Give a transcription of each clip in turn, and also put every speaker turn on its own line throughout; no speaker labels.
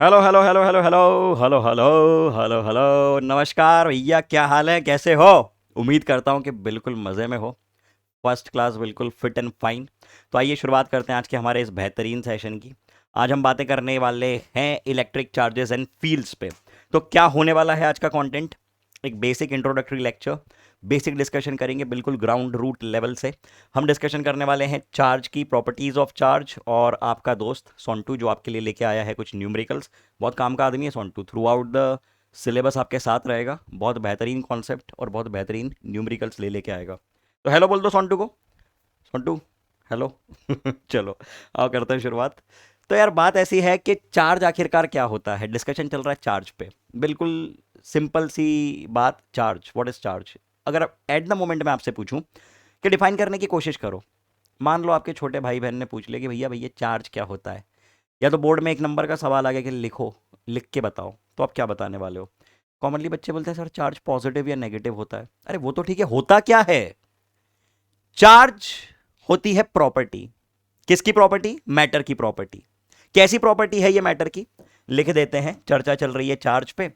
Hello hello hello hello hello hello hello hello hello. नमस्कार भैया, क्या हाल है, कैसे हो? उम्मीद करता हूँ कि बिल्कुल मज़े में हो। फर्स्ट क्लास, बिल्कुल फिट एंड फाइन। तो आइए शुरुआत करते हैं आज के हमारे इस बेहतरीन सेशन की। आज हम बातें करने वाले हैं इलेक्ट्रिक चार्जेस एंड फील्ड्स पे। तो क्या होने वाला है आज का कंटेंट? एक basic introductory lecture, basic discussion करेंगे बिल्कुल ग्राउंड रूट लेवल से। हम डिस्कशन करने वाले हैं चार्ज की, प्रॉपर्टीज ऑफ चार्ज, और आपका दोस्त सोंटू जो आपके लिए लेके आया है कुछ न्यूमेरिकल्स। बहुत काम का आदमी है Sontu, through out the syllabus आपके साथ रहेगा। बहुत बेहतरीन कॉन्सेप्ट और बहुत बेहतरीन न्यूमेरिकल्स ले लेके आएगा। तो हेलो बोल दो सोंटू को। सोंटू, हेलो। चलो, आओ करते हैं शुरुआत। तो यार बात ऐसी है कि चार्ज आखिरकार क्या होता है, डिस्कशन चल रहा है चार्ज पे। बिल्कुल सिंपल सी बात, चार्ज, व्हाट इज चार्ज? अगर एट द मोमेंट मैं आपसे पूछूं कि डिफाइन करने की कोशिश करो। मान लो आपके छोटे भाई बहन ने पूछ लिया कि भैया भैया चार्ज क्या होता है, या तो बोर्ड में एक नंबर का सवाल आ गया कि लिखो, लिख के बताओ, तो आप क्या बताने वाले हो? कॉमनली बच्चे बोलते हैं सर चार्ज पॉजिटिव या नेगेटिव होता है। अरे वो तो ठीक है, होता क्या है? चार्ज होती है प्रॉपर्टी। किसकी प्रॉपर्टी? मैटर की प्रॉपर्टी। कैसी प्रॉपर्टी है ये मैटर की? लिख देते हैं, चर्चा चल रही है चार्ज पे।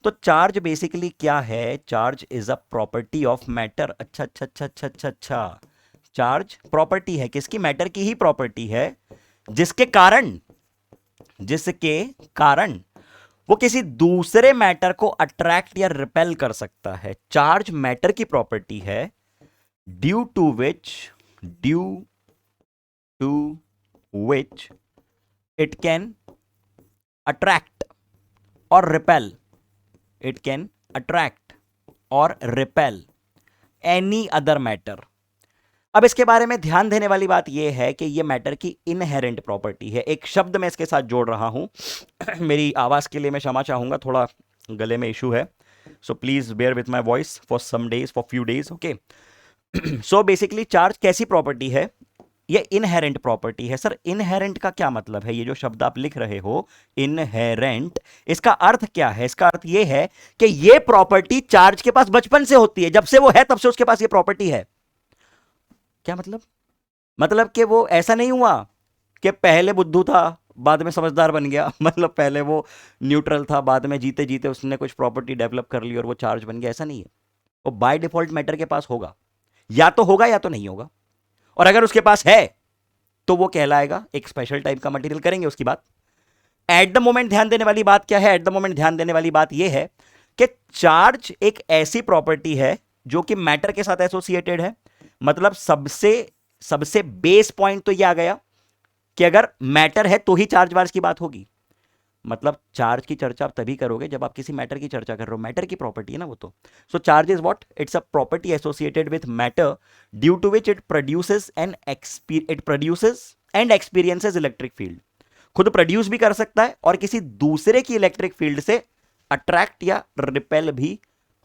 तो चार्ज बेसिकली क्या है? Charge is a property of matter. अच्छा अच्छा अच्छा अच्छा अच्छा अच्छा। चार्ज प्रॉपर्टी है किसकी? मैटर की ही प्रॉपर्टी है, जिसके कारण, जिसके कारण वो किसी दूसरे मैटर को अट्रैक्ट या रिपेल कर सकता है। चार्ज मैटर की प्रॉपर्टी है, due to which, due to which it can attract or repel, it can attract or repel any other matter. अब इसके बारे में ध्यान देने वाली बात यह है कि यह मैटर की इनहेरेंट प्रॉपर्टी है। एक शब्द मैं इसके साथ जोड़ रहा हूं। मेरी आवाज के लिए मैं क्षमा चाहूंगा, थोड़ा गले में इशू है। So please bear with my voice for some days, for few days, okay. So basically charge कैसी प्रॉपर्टी है? ये इनहेरेंट प्रॉपर्टी है। सर इनहेरेंट का क्या मतलब है? ये जो शब्द आप लिख रहे हो इनहेरेंट, इसका अर्थ क्या है? इसका अर्थ ये है कि ये प्रॉपर्टी चार्ज के पास बचपन से होती है, जब से वो है तब से उसके पास ये प्रॉपर्टी है। क्या मतलब? मतलब कि वो ऐसा नहीं हुआ कि पहले बुद्धू था, बाद में समझदार बन गया। मतलब पहले वो न्यूट्रल था, बाद में जीते जीते उसने कुछ प्रॉपर्टी डेवलप कर ली और वो चार्ज बन गया, ऐसा नहीं है। वो बाय डिफॉल्ट मैटर के पास होगा, या तो होगा या तो नहीं होगा। और अगर उसके पास है तो वो कहलाएगा एक स्पेशल टाइप का मटेरियल। करेंगे उसकी बात। एट द मोमेंट ध्यान देने वाली बात क्या है? एट द मोमेंट ध्यान देने वाली बात यह है कि चार्ज एक ऐसी प्रॉपर्टी है जो कि मैटर के साथ एसोसिएटेड है। मतलब सबसे सबसे बेस पॉइंट तो यह आ गया कि अगर मैटर है तो ही चार्ज वार्ज की बात होगी। मतलब चार्ज की चर्चा आप तभी करोगे जब आप किसी मैटर की चर्चा कर रहे हो। मैटर की प्रॉपर्टी है ना वो तो। So charge is what? It's a property associated with matter, due to which it produces and experiences electric field. खुद प्रोड्यूस भी कर सकता है और किसी दूसरे की इलेक्ट्रिक फील्ड से अट्रैक्ट या रिपेल भी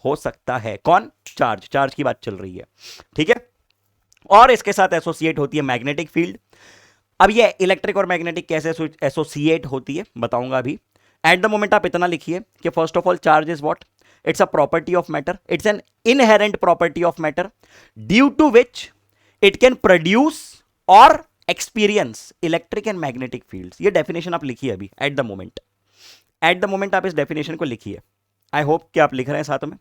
हो सकता है। कौन? चार्ज। चार्ज की बात चल रही है, ठीक है। और इसके साथ एसोसिएट होती है मैग्नेटिक फील्ड। अब ये इलेक्ट्रिक और मैग्नेटिक कैसे एसोसिएट होती है बताऊंगा अभी। एट द मोमेंट आप इतना लिखिए कि first of all charge is what? It's a property of matter, it's an inherent property of matter, due to which it can produce और experience electric and magnetic fields. ये definition आप लिखिए अभी at the moment. At the moment आप इस definition को लिखिए। I hope कि आप लिख रहे हैं साथ में।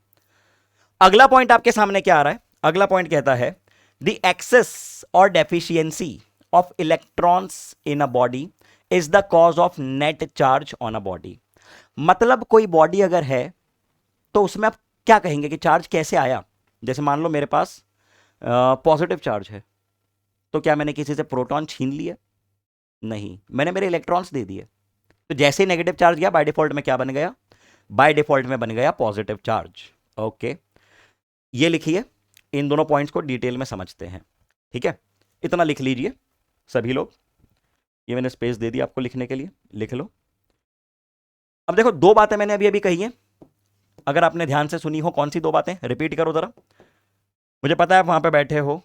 अगला पॉइंट आपके सामने क्या आ रहा है? अगला पॉइंट कहता है द एक्सेस और deficiency of electrons in a body is the cause of net charge on a body. मतलब कोई बॉडी अगर है तो उसमें आप क्या कहेंगे कि चार्ज कैसे आया? जैसे मान लो मेरे पास पॉजिटिव चार्ज है, तो क्या मैंने किसी से प्रोटॉन छीन लिया? नहीं, मैंने मेरे इलेक्ट्रॉन्स दे दिए। तो जैसे ही नेगेटिव चार्ज गया बाय डिफॉल्ट में क्या बन गया? बाय डिफॉल्ट में बन गया पॉजिटिव चार्ज। ओके, ये लिखिए। इन दोनों पॉइंट्स को डिटेल में समझते हैं, ठीक है। इतना लिख लीजिए सभी लोग। ये मैंने स्पेस दे दी आपको लिखने के लिए, लिख लो। अब देखो, दो बातें मैंने अभी अभी कही हैं। अगर आपने ध्यान से सुनी हो, कौन सी दो बातें? रिपीट करो जरा। मुझे पता है आप वहां पे बैठे हो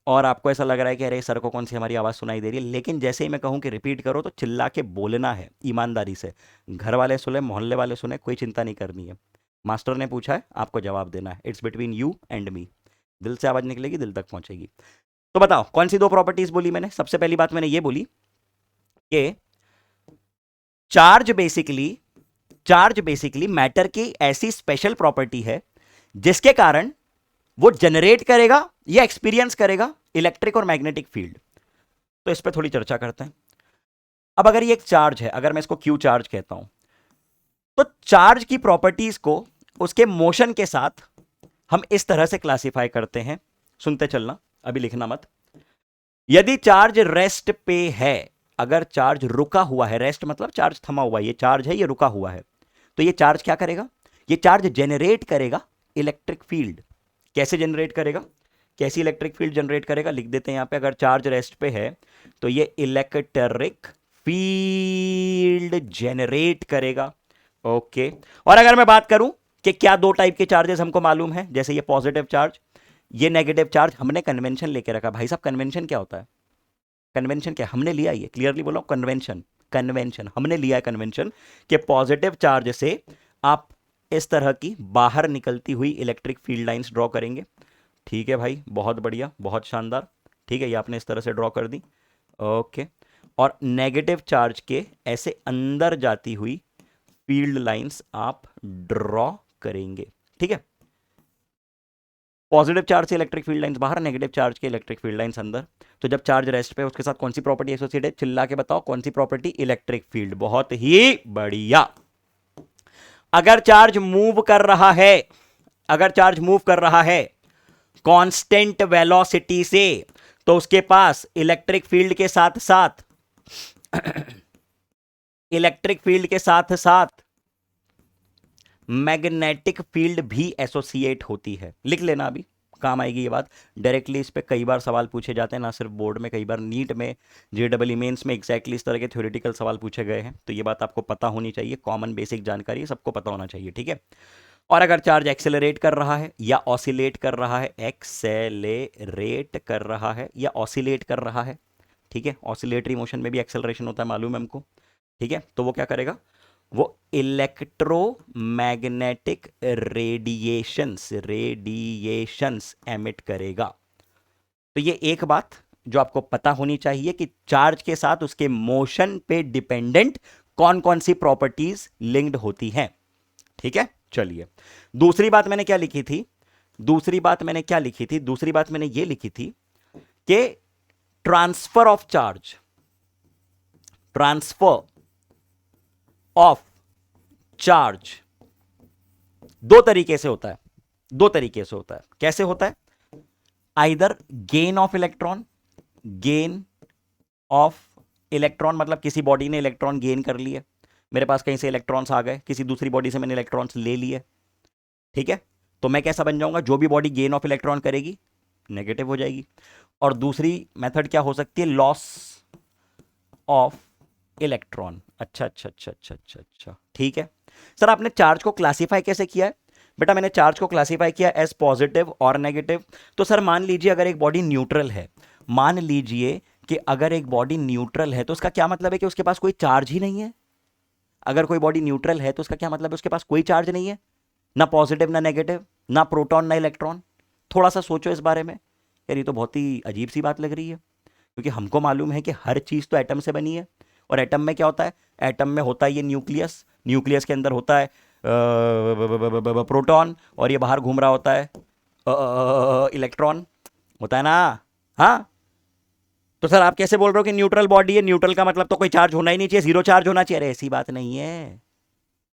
और आपको ऐसा लग रहा है कि अरे सर को कौन सी हमारी आवाज सुनाई दे रही है, लेकिन जैसे ही मैं कहूं कि रिपीट करो तो चिल्ला के बोलना है ईमानदारी से। घर वाले सुने, मोहल्ले वाले सुने, कोई चिंता नहीं करनी है। मास्टर ने पूछा है, आपको जवाब देना है। It's between you and me. दिल से आवाज निकलेगी, दिल तक पहुंचेगी। तो बताओ कौन सी दो प्रॉपर्टीज बोली मैंने? सबसे पहली बात मैंने ये बोली कि चार्ज बेसिकली मैटर की ऐसी स्पेशल प्रॉपर्टी है जिसके कारण वो जनरेट करेगा या एक्सपीरियंस करेगा इलेक्ट्रिक और मैग्नेटिक फील्ड। तो इस पर थोड़ी चर्चा करते हैं। अब अगर ये एक चार्ज है, अगर मैं इसको क्यू चार्ज कहता हूं, तो चार्ज की प्रॉपर्टीज को उसके मोशन के साथ हम इस तरह से क्लासिफाई करते हैं, सुनते चलना, अभी लिखना मत। यदि चार्ज रेस्ट पे है, अगर चार्ज रुका हुआ है, रेस्ट मतलब चार्ज थमा हुआ है, ये चार्ज है, ये रुका हुआ है, तो ये चार्ज क्या करेगा? ये चार्ज जनरेट करेगा इलेक्ट्रिक फील्ड। कैसे जनरेट करेगा? कैसी इलेक्ट्रिक फील्ड जनरेट करेगा? लिख देते हैं यहां पे, अगर चार्ज रेस्ट पे है तो ये इलेक्ट्रिक फील्ड जनरेट करेगा। ओके। और अगर मैं बात करूं कि क्या दो टाइप के चार्जेस हमको मालूम है, जैसे ये पॉजिटिव चार्ज, ये नेगेटिव चार्ज, हमने कन्वेंशन लेके रखा। भाई साहब कन्वेंशन क्या होता है? कन्वेंशन क्या हमने लिया? ये क्लियरली बोलो, कन्वेंशन हमने लिया है। कन्वेंशन के पॉजिटिव चार्ज से आप इस तरह की बाहर निकलती हुई इलेक्ट्रिक फील्ड लाइंस ड्रॉ करेंगे। ठीक है भाई, बहुत बढ़िया, बहुत शानदार। ठीक है, ये आपने इस तरह से ड्रॉ कर दी। ओके। और नेगेटिव चार्ज के ऐसे अंदर जाती हुई फील्ड लाइंस आप ड्रॉ करेंगे। ठीक है, पॉजिटिव चार्ज से इलेक्ट्रिक फील्ड लाइंस बाहर, नेगेटिव चार्ज के इलेक्ट्रिक फील्ड लाइंस अंदर। तो जब चार्ज रेस्ट पे, उसके साथ कौन सी प्रॉपर्टी एसोसिएटेड है? चिल्ला के बताओ, कौन सी प्रॉपर्टी? Electric field. बहुत ही बढ़िया। अगर चार्ज मूव कर रहा है, अगर चार्ज मूव कर रहा है कांस्टेंट वेलोसिटी से, तो उसके पास इलेक्ट्रिक फील्ड के साथ साथ इलेक्ट्रिक फील्ड के साथ साथ मैग्नेटिक फील्ड भी एसोसिएट होती है। लिख लेना, अभी काम आएगी ये बात। डायरेक्टली इस पे कई बार सवाल पूछे जाते हैं, ना सिर्फ बोर्ड में, कई बार नीट में, जेडबल मेंस में एग्जैक्टली इस तरह के थ्योरेटिकल सवाल पूछे गए हैं। तो ये बात आपको पता होनी चाहिए, कॉमन बेसिक जानकारी सबको पता होना चाहिए। ठीक है। और अगर चार्ज एक्सेलरेट कर रहा है या ऑसिलेट कर रहा है, एक्सेलरेट कर रहा है या ऑसिलेट कर रहा है, ठीक है, ऑसिलेटरी मोशन में भी एक्सेलरेशन होता है, मालूम है हमको। ठीक है, तो वो क्या करेगा? वो इलेक्ट्रोमैग्नेटिक रेडिएशंस एमिट करेगा। तो ये एक बात जो आपको पता होनी चाहिए कि चार्ज के साथ उसके मोशन पे डिपेंडेंट कौन कौन सी प्रॉपर्टीज लिंक्ड होती हैं। ठीक है, चलिए दूसरी बात मैंने क्या लिखी थी? दूसरी बात मैंने ये लिखी थी कि ट्रांसफर ऑफ चार्ज दो तरीके से होता है। कैसे होता है? आइदर गेन ऑफ इलेक्ट्रॉन, मतलब किसी बॉडी ने इलेक्ट्रॉन गेन कर लिए, मेरे पास कहीं से इलेक्ट्रॉन्स आ गए, किसी दूसरी बॉडी से मैंने इलेक्ट्रॉन्स ले लिए। ठीक है, तो मैं कैसा बन जाऊंगा? जो भी बॉडी गेन ऑफ इलेक्ट्रॉन करेगी नेगेटिव हो जाएगी। और दूसरी मेथड क्या हो सकती है? Loss of electron. अच्छा, ठीक है सर, आपने चार्ज को क्लासिफाई कैसे किया है? बेटा मैंने चार्ज को क्लासिफाई किया एज पॉजिटिव और नेगेटिव। तो सर मान लीजिए अगर एक बॉडी न्यूट्रल है, मान लीजिए कि अगर एक बॉडी न्यूट्रल है तो उसका क्या मतलब है? कि उसके पास कोई चार्ज ही नहीं है। अगर कोई बॉडी न्यूट्रल है तो उसका क्या मतलब है? उसके पास कोई चार्ज नहीं है, ना पॉजिटिव ना नेगेटिव, ना प्रोटॉन ना इलेक्ट्रॉन। थोड़ा सा सोचो इस बारे में यार, ये तो बहुत ही अजीब सी बात लग रही है, क्योंकि हमको मालूम है कि हर चीज तो एटम से बनी है। और एटम में क्या होता है? एटम में होता है ये न्यूक्लियस के अंदर होता है प्रोटॉन, और ये बाहर घूम रहा होता है इलेक्ट्रॉन, होता है ना? हाँ, तो सर आप कैसे बोल रहे हो कि न्यूट्रल बॉडी है? न्यूट्रल का मतलब तो कोई चार्ज होना ही नहीं चाहिए, जीरो चार्ज होना चाहिए। अरे ऐसी बात नहीं है,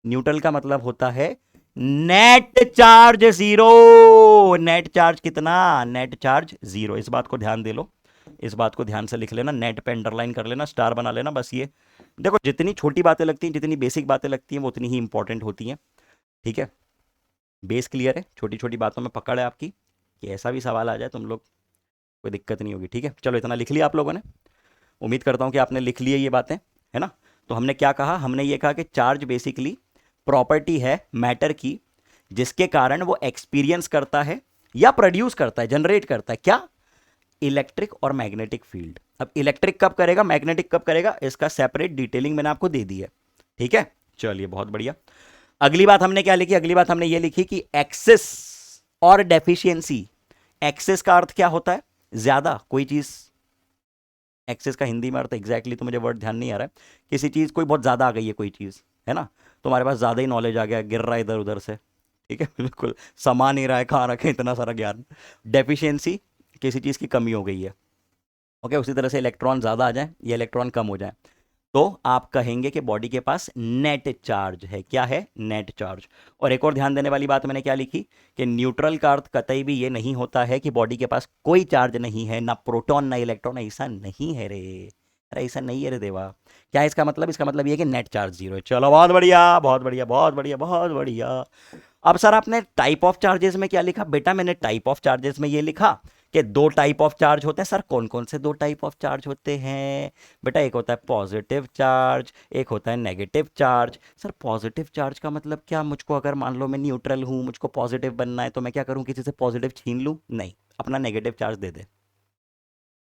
न्यूट्रल का मतलब होता है net charge zero. Net charge कितना? Net charge zero. इस बात को ध्यान दे लो, इस बात को ध्यान से लिख लेना, नेट पे अंडरलाइन कर लेना, स्टार बना लेना। बस ये देखो, जितनी छोटी बातें लगती हैं, जितनी बेसिक बातें लगती हैं, वो उतनी ही इंपॉर्टेंट होती हैं। ठीक है, बेस क्लियर है? छोटी छोटी बातों में पकड़ है आपकी, कि ऐसा भी सवाल आ जाए तुम लोग, कोई दिक्कत नहीं होगी। ठीक है, चलो इतना लिख लिया आप लोगों ने, उम्मीद करता हूं कि आपने लिख लिए ये बातें, है ना? तो हमने क्या कहा? हमने ये कहा कि चार्ज बेसिकली प्रॉपर्टी है मैटर की, जिसके कारण वो एक्सपीरियंस करता है या प्रोड्यूस करता है, जनरेट करता है क्या? इलेक्ट्रिक और मैग्नेटिक फील्ड। अब इलेक्ट्रिक कब करेगा, मैग्नेटिक कब करेगा, इसका सेपरेट डिटेलिंग मैंने आपको दे दी है। ठीक है, चलिए बहुत बढ़िया। अगली बात हमने क्या लिखी? अगली बात हमने ये लिखी कि एक्सेस और डेफिशिएंसी। एक्सेस का अर्थ क्या होता है? ज्यादा, कोई चीज एक्सेस का हिंदी में अर्थ एग्जैक्टली तो मुझे वर्ड ध्यान नहीं आ रहा है। किसी चीज़ कोई बहुत ज़्यादा आ गई है, कोई चीज़ है ना, तुम्हारे पास ज़्यादा ही नॉलेज आ गया, गिर रहा है इधर उधर से। ठीक है बिल्कुल, समा नहीं रहा है, कहाँ रखे इतना सारा ज्ञान। डेफिशिएंसी, किसी चीज़ की कमी हो गई है। ओके, उसी तरह से इलेक्ट्रॉन ज़्यादा आ जाए या इलेक्ट्रॉन कम हो जाए, तो आप कहेंगे कि बॉडी के पास नेट चार्ज है। क्या है? Net charge. और एक और ध्यान देने वाली बात मैंने क्या लिखी, कि न्यूट्रल का अर्थ कतई भी ये नहीं होता है कि बॉडी के पास कोई चार्ज नहीं है, ना प्रोटॉन ना इलेक्ट्रॉन, ऐसा नहीं है रे। अरे ऐसा नहीं है रे देवा। क्या है इसका मतलब? इसका मतलब ये है कि नेट चार्ज जीरो है। चलो बहुत बढ़िया बहुत बढ़िया बहुत बढ़िया बहुत बढ़िया। अब सर आपने टाइप ऑफ चार्जेस में क्या लिखा? बेटा मैंने टाइप ऑफ चार्जेस में ये लिखा कि दो टाइप ऑफ चार्ज होते हैं। सर कौन कौन से दो टाइप ऑफ चार्ज होते हैं? बेटा एक होता है पॉजिटिव चार्ज, एक होता है negative charge. Sir positive charge का मतलब क्या? मुझको अगर मान लो मैं न्यूट्रल हूं, मुझको पॉजिटिव बनना है, तो मैं क्या करूं? किसी से पॉजिटिव छीन लूं? नहीं, अपना नेगेटिव चार्ज दे दे।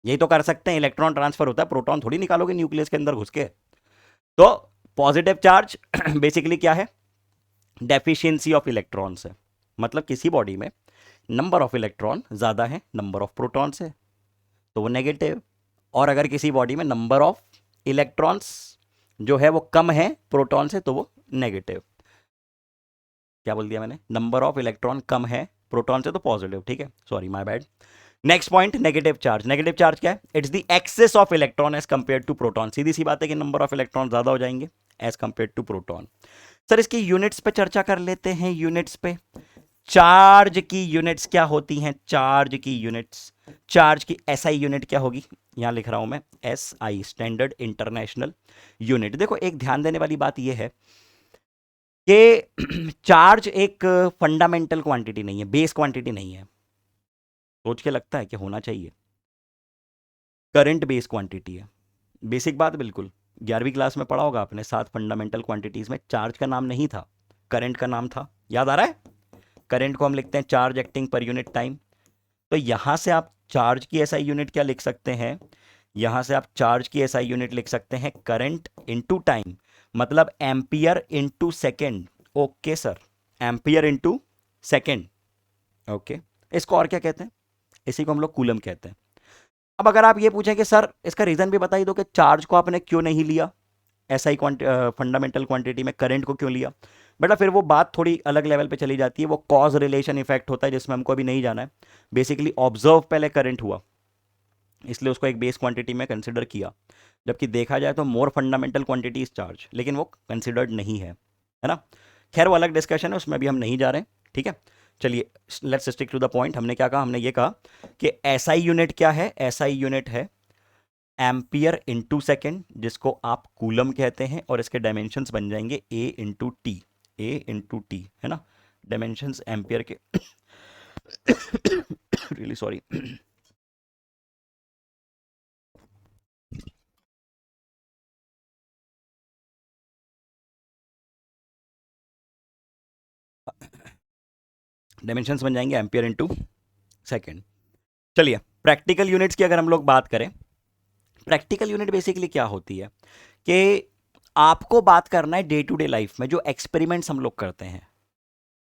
यही तो कर सकते हैं, इलेक्ट्रॉन ट्रांसफर होता है, प्रोटॉन थोड़ी निकालोगे न्यूक्लियस के अंदर घुस के। तो पॉजिटिव चार्ज बेसिकली क्या है? डेफिशिएंसी ऑफ इलेक्ट्रॉन्स है। मतलब किसी बॉडी में नंबर ऑफ इलेक्ट्रॉन ज़्यादा है नंबर ऑफ प्रोटॉन से, तो वो नेगेटिव। और अगर किसी बॉडी में नंबर ऑफ इलेक्ट्रॉन्स जो है वो कम है प्रोटॉन से, तो वो नेगेटिव। क्या बोल दिया मैंने? नंबर ऑफ इलेक्ट्रॉन कम है प्रोटॉन से तो पॉजिटिव। ठीक है, sorry my bad. Next point, negative charge. Negative charge क्या है? It's the excess of electron as compare to proton. सीधी सी बात है कि नंबर ऑफ इलेक्ट्रॉन ज्यादा हो जाएंगे as compare to proton. Sir इसकी यूनिट्स पे चर्चा कर लेते हैं। यूनिट्स पे, चार्ज की यूनिट्स क्या होती हैं? चार्ज की यूनिट्स, चार्ज की एसआई यूनिट क्या होगी? यहां लिख रहा हूं मैं, एसआई, स्टैंडर्ड इंटरनेशनल यूनिट। देखो एक ध्यान देने वाली बात यह है कि चार्ज एक फंडामेंटल क्वांटिटी नहीं है, बेस क्वांटिटी नहीं है। सोच के लगता है कि होना चाहिए, करंट बेस क्वांटिटी है। बेसिक बात बिल्कुल, 11वीं क्लास में पढ़ा होगा आपने, 7 फंडामेंटल क्वांटिटीज में चार्ज का नाम नहीं था, करंट का नाम था। याद आ रहा है? करंट को हम लिखते हैं charge acting per unit time. तो यहां से आप चार्ज की एसआई यूनिट क्या लिख सकते हैं? यहां से आप चार्ज की एसआई यूनिट लिख सकते हैं करंट इनटू टाइम, मतलब ampere into second. Okay sir, ampere into second. Okay, इसको और क्या कहते हैं? इसी को हम लोग कूलम कहते हैं। अब अगर आप ये पूछें कि सर इसका रीजन भी बताइए दो कि चार्ज को आपने क्यों नहीं लिया एसआई फंडामेंटल क्वांटिटी में, करंट को क्यों लिया? बेटा फिर वो बात थोड़ी अलग लेवल पे चली जाती है, वो कॉज रिलेशन इफेक्ट होता है जिसमें हमको अभी नहीं जाना है। बेसिकली ऑब्जर्व पहले करंट हुआ, इसलिए उसको एक बेस क्वांटिटी में कंसिडर किया, जबकि देखा जाए तो मोर फंडामेंटल क्वांटिटी इज चार्ज, लेकिन वो कंसिडर्ड नहीं है ना। खैर वो अलग डिस्कशन है, उसमें अभी हम नहीं जा रहे हैं। ठीक है, चलिए let's stick to the point. हमने क्या कहा? हमने ये कहा कि एसआई यूनिट क्या है? एसआई यूनिट है एम्पियर इंटू सेकेंड, जिसको आप कूलम कहते हैं, और इसके डायमेंशंस बन जाएंगे ए इंटू टी। ए इंटू टी है ना, डायमेंशंस एम्पियर के। Really sorry. डायमेंशंस बन जाएंगे एम्पियर इंटू सेकेंड। चलिए प्रैक्टिकल यूनिट्स की अगर हम लोग बात करें, प्रैक्टिकल यूनिट बेसिकली क्या होती है कि आपको बात करना है डे टू डे लाइफ में जो एक्सपेरिमेंट्स हम लोग करते हैं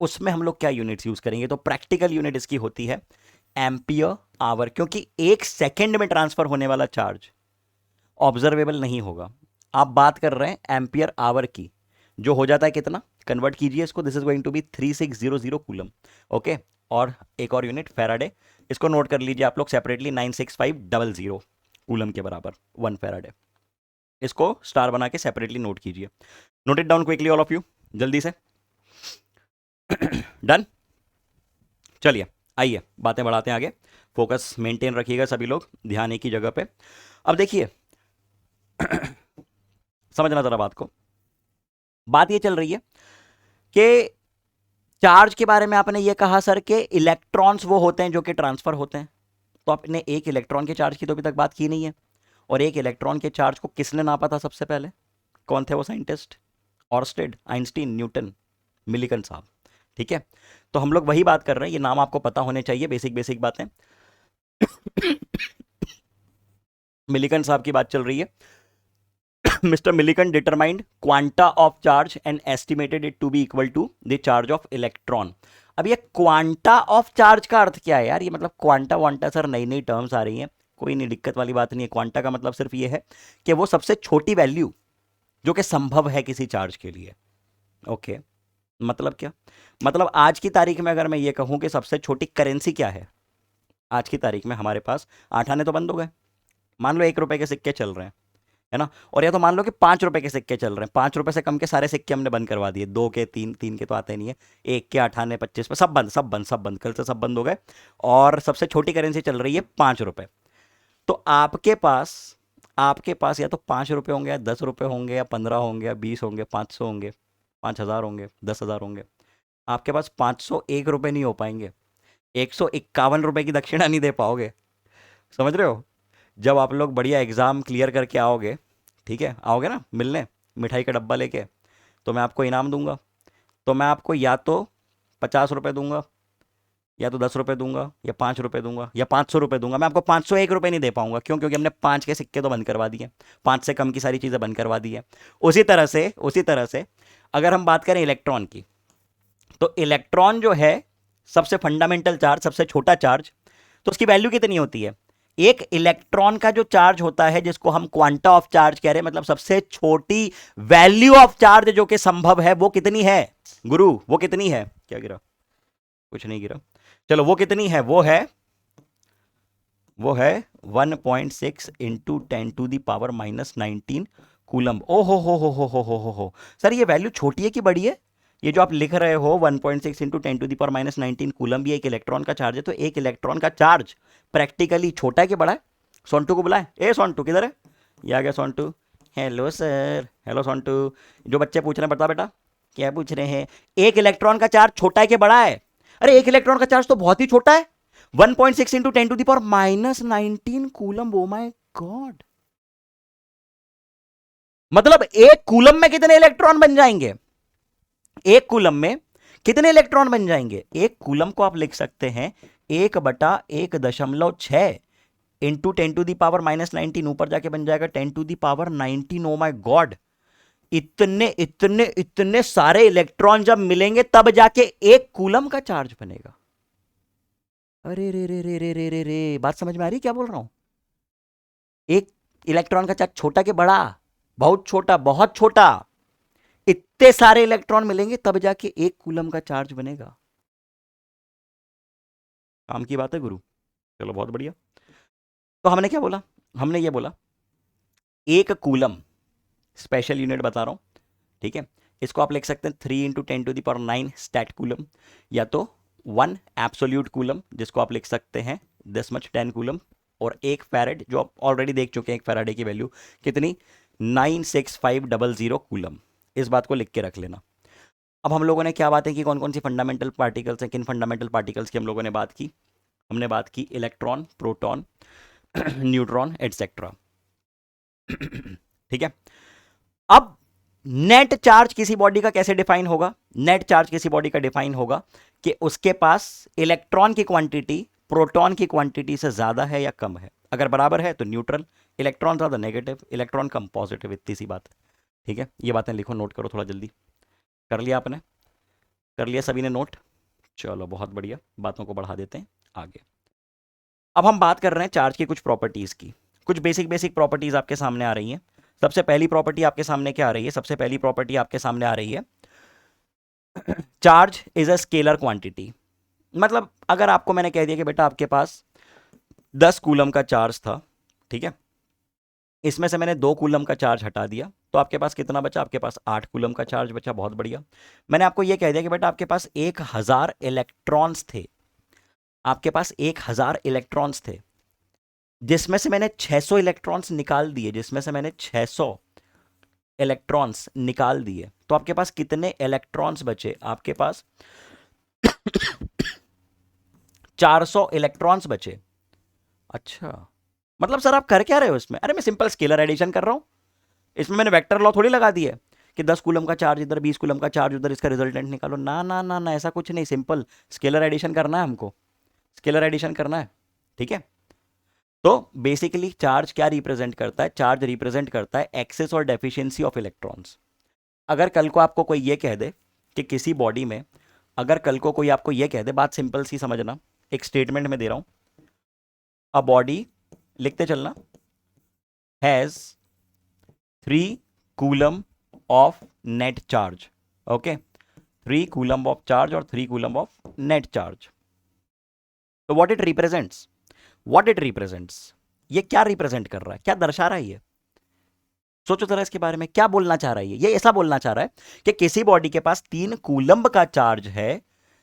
उसमें हम लोग क्या यूनिट्स यूज करेंगे। तो प्रैक्टिकल यूनिट इसकी होती है एम्पियर आवर, क्योंकि एक सेकेंड में ट्रांसफर होने वाला चार्ज ऑब्जर्वेबल नहीं होगा। आप बात कर रहे हैं एम्पियर आवर की, जो हो जाता है कितना? कन्वर्ट कीजिए इसको, this is going to be 3600 coulomb. Okay, और एक और यूनिट फैराडे, इसको नोट कर लीजिए आप लोग सेपरेटली, 96500 कूलम के बराबर 1 फैराडे। इसको स्टार बना के सेपरेटली नोट कीजिए। Note it down quickly all of you, जल्दी से। डन। चलिए आइए बातें बढ़ाते हैं आगे, फोकस मेंटेन रखिएगा सभी लोग, ध्यान एक ही जगह पे। अब देखिए समझना जरा बात को। बात ये चल रही है कि चार्ज के बारे में आपने ये कहा सर कि इलेक्ट्रॉन्स वो होते हैं जो कि ट्रांसफर होते हैं। तो आपने एक इलेक्ट्रॉन के चार्ज की तो अभी तक बात की नहीं है, और एक इलेक्ट्रॉन के चार्ज को किसने नापा था सबसे पहले? कौन थे वो scientist? Oersted, Einstein, Newton, Millikan साहब। ठीक है, तो हम लोग वही बात कर रहे हैं, ये नाम आपको पता होने चाहिए, बेसिक बेसिक बातें। मिलिकन साहब की बात चल रही है। Mr. Millikan determined quanta of charge and estimated it to be equal to the charge of electron। अब ये क्वांटा ऑफ चार्ज का अर्थ क्या है यार? ये मतलब क्वांटा वांटा सर नई नई टर्म्स आ रही हैं। कोई नहीं, दिक्कत वाली बात नहीं है। क्वांटा का मतलब सिर्फ ये है कि वो सबसे छोटी वैल्यू जो कि संभव है किसी चार्ज के लिए। ओके, मतलब क्या? मतलब आज की तारीख में अगर मैं ये कहूं कि सबसे छोटी करेंसी क्या है, आज की तारीख में हमारे पास 8 आने तो बंद हो गए। मान लो 1 रुपए के सिक्के चल रहे हैं, है ना, और या तो मान लो कि 5 रुपए के सिक्के चल रहे हैं, 5 रुपए से कम के सारे सिक्के हमने बंद करवा दिए, 2 के, 3 के तो आते नहीं है, 1 के, 98, 25 पे सब बंद, सब बंद, सब बंद, कल से सब बंद हो गए। और सबसे छोटी करेंसी चल रही है 5 रुपए। तो आपके पास या तो 5 रुपए होंगे, या 10 रुपए होंगे, या 15 होंगे, या 20 होंगे, 500 होंगे, 5,000 होंगे, 10,000 होंगे। आपके पास 501 रुपए नहीं हो पाएंगे, 151 रुपए की दक्षिणा नहीं दे पाओगे। समझ रहे हो? जब आप लोग बढ़िया एग्जाम क्लियर करके आओगे, ठीक है, आओगे ना मिलने मिठाई का डब्बा लेके, तो मैं आपको इनाम दूंगा। तो मैं आपको या तो 50 रुपए दूंगा, या तो 10 रुपए दूंगा, या 5 रुपए दूंगा, या 500 रुपए दूंगा। मैं आपको 501 रुपए नहीं दे पाऊंगा, क्यों? क्योंकि हमने 5 के सिक्के तो बंद करवा दिए, 5 से कम की सारी चीज़ें बंद करवा दी है। उसी तरह से अगर हम बात करें इलेक्ट्रॉन की, तो इलेक्ट्रॉन जो है सबसे फंडामेंटल चार्ज, सबसे छोटा चार्ज, तो उसकी वैल्यू कितनी होती है? एक इलेक्ट्रॉन का जो चार्ज होता है, जिसको हम क्वांटा ऑफ चार्ज कह रहे हैं, मतलब सबसे छोटी वैल्यू ऑफ चार्ज जो कि संभव है, वो कितनी है गुरु? वो कितनी है? क्या गिरा? कुछ नहीं गिरा। चलो, वो कितनी है? वो है 1.6 इंटू 10⁻⁻19 कूलम। ओ हो। सर ये वैल्यू छोटी है कि बड़ी है? ये जो आप लिख रहे हो 1.6 इंटू 10⁻⁻19 कूलम भी एक इलेक्ट्रॉन का चार्ज है, तो एक इलेक्ट्रॉन का चार्ज प्रैक्टिकली छोटा है कि बड़ा है? सोंटू को बुलाए, ए सोंटू किधर है? ये आ गया Sontu. Hello sir, hello Sontu. जो बच्चे पूछ रहे हैं, बता बेटा क्या पूछ रहे हैं? एक इलेक्ट्रॉन का चार्ज छोटा है कि बड़ा है? अरे एक इलेक्ट्रॉन का चार्ज तो बहुत ही छोटा है, 1.6 into 10⁻⁻19 coulomb. Oh my God, मतलब एक कूलम में कितने इलेक्ट्रॉन बन जाएंगे? एक कूलम में कितने इलेक्ट्रॉन बन जाएंगे? एक कूलम को आप लिख सकते हैं 1/1.6 इंटू 10⁻⁻19, ऊपर जाके बन जाएगा 10⁻19। ओ माय गॉड, इतने इतने इतने सारे इलेक्ट्रॉन जब मिलेंगे तब जाके एक कूलम का चार्ज बनेगा। अरे रे रे रे रे रे रे रे, बात समझ में आ रही क्या बोल रहा हूं? एक इलेक्ट्रॉन का चार्ज छोटा के बड़ा? बहुत छोटा, बहुत छोटा। इतने सारे इलेक्ट्रॉन मिलेंगे तब जाके एक कूलम का चार्ज बनेगा। काम की बात है गुरु। चलो बहुत बढ़िया। तो हमने क्या बोला? हमने ये बोला एक कूलम, स्पेशल यूनिट बता रहा हूं, ठीक है, इसको आप लिख सकते हैं 3 इंटू 10⁻9 स्टैट कूलम, या तो 1 एब्सोल्यूट कूलम, जिसको आप लिख सकते हैं 10⁻10 कूलम, और 1 फैराड, जो आप ऑलरेडी देख चुके हैं 1 फैराडे की वैल्यू कितनी, 96500 कूलम। इस बात को लिख के रख लेना। अब हम लोगों ने क्या बातें की, कौन कौन सी फंडामेंटल पार्टिकल्स हैं, किन फंडामेंटल पार्टिकल्स की हम लोगों ने बात की? हमने बात की इलेक्ट्रॉन, प्रोटॉन, न्यूट्रॉन एटसेट्रा। ठीक है। अब नेट चार्ज किसी बॉडी का कैसे डिफाइन होगा? नेट चार्ज किसी बॉडी का डिफाइन होगा कि उसके पास इलेक्ट्रॉन की क्वांटिटी प्रोटॉन की क्वांटिटी से ज्यादा है या कम है। अगर बराबर है तो न्यूट्रल, इलेक्ट्रॉन ज्यादा नेगेटिव, इलेक्ट्रॉन कम पॉजिटिव, इतनी सी बात। ठीक है, ये बातें लिखो, नोट करो थोड़ा जल्दी। कर लिया आपने? कर लिया सभी ने नोट? चलो बहुत बढ़िया, बातों को बढ़ा देते हैं आगे। अब हम बात कर रहे हैं चार्ज की कुछ प्रॉपर्टीज की। कुछ बेसिक बेसिक प्रॉपर्टीज आपके सामने आ रही हैं। सबसे पहली प्रॉपर्टी आपके सामने क्या आ रही है? सबसे पहली प्रॉपर्टी आपके सामने आ रही है charge is a scalar quantity. मतलब अगर आपको मैंने कह दिया कि बेटा आपके पास 10 कूलम का चार्ज था, ठीक है, इसमें से मैंने 2 कूलम का चार्ज हटा दिया, तो आपके पास कितना बचा? आपके पास 8 कूलम का चार्ज बचा। बहुत बढ़िया। मैंने आपको यह कह दिया कि बेटा आपके पास 1000 इलेक्ट्रॉन्स थे, आपके पास 1000 इलेक्ट्रॉन्स थे, जिसमें से मैंने 600 इलेक्ट्रॉन्स निकाल दिए, जिसमें से मैंने 600 इलेक्ट्रॉन्स निकाल दिए, तो आपके पास कितने इलेक्ट्रॉन्स बचे? आपके पास 400 इलेक्ट्रॉन्स बचे। अच्छा, मतलब सर आप कर क्या रहे हो इसमें? अरे मैं सिंपल स्केलर एडिशन कर रहा हूं। इसमें मैंने वेक्टर लॉ थोड़ी लगा दी है कि 10 कूलम का चार्ज इधर, 20 कूलम का चार्ज उधर, इसका रिजल्टेंट निकालो। ना ना ना ना, ऐसा कुछ नहीं, सिंपल स्केलर एडिशन करना है हमको, स्केलर एडिशन करना है। ठीक है, तो बेसिकली चार्ज क्या रिप्रेजेंट करता है? चार्ज रिप्रेजेंट करता है एक्सेस और डेफिशिएंसी ऑफ इलेक्ट्रॉन्स। अगर कल को आपको कोई ये कह दे कि किसी बॉडी में, अगर कल को कोई आपको ये कह दे, बात सिंपल सी समझना, एक स्टेटमेंट में दे रहा हूं, अ बॉडी लिखते चलना, has 3 coulomb of net charge. Okay, 3 coulomb of charge और 3 कूलम ऑफ नेट चार्ज। तो what it represents, what it represents, ये क्या रिप्रेजेंट कर रहा है, क्या दर्शा रहा है ये? सोचो जरा इसके बारे में, क्या बोलना चाह रहा है ये ऐसा बोलना चाह रहा है कि किसी बॉडी के पास 3 कूलम्ब का चार्ज है।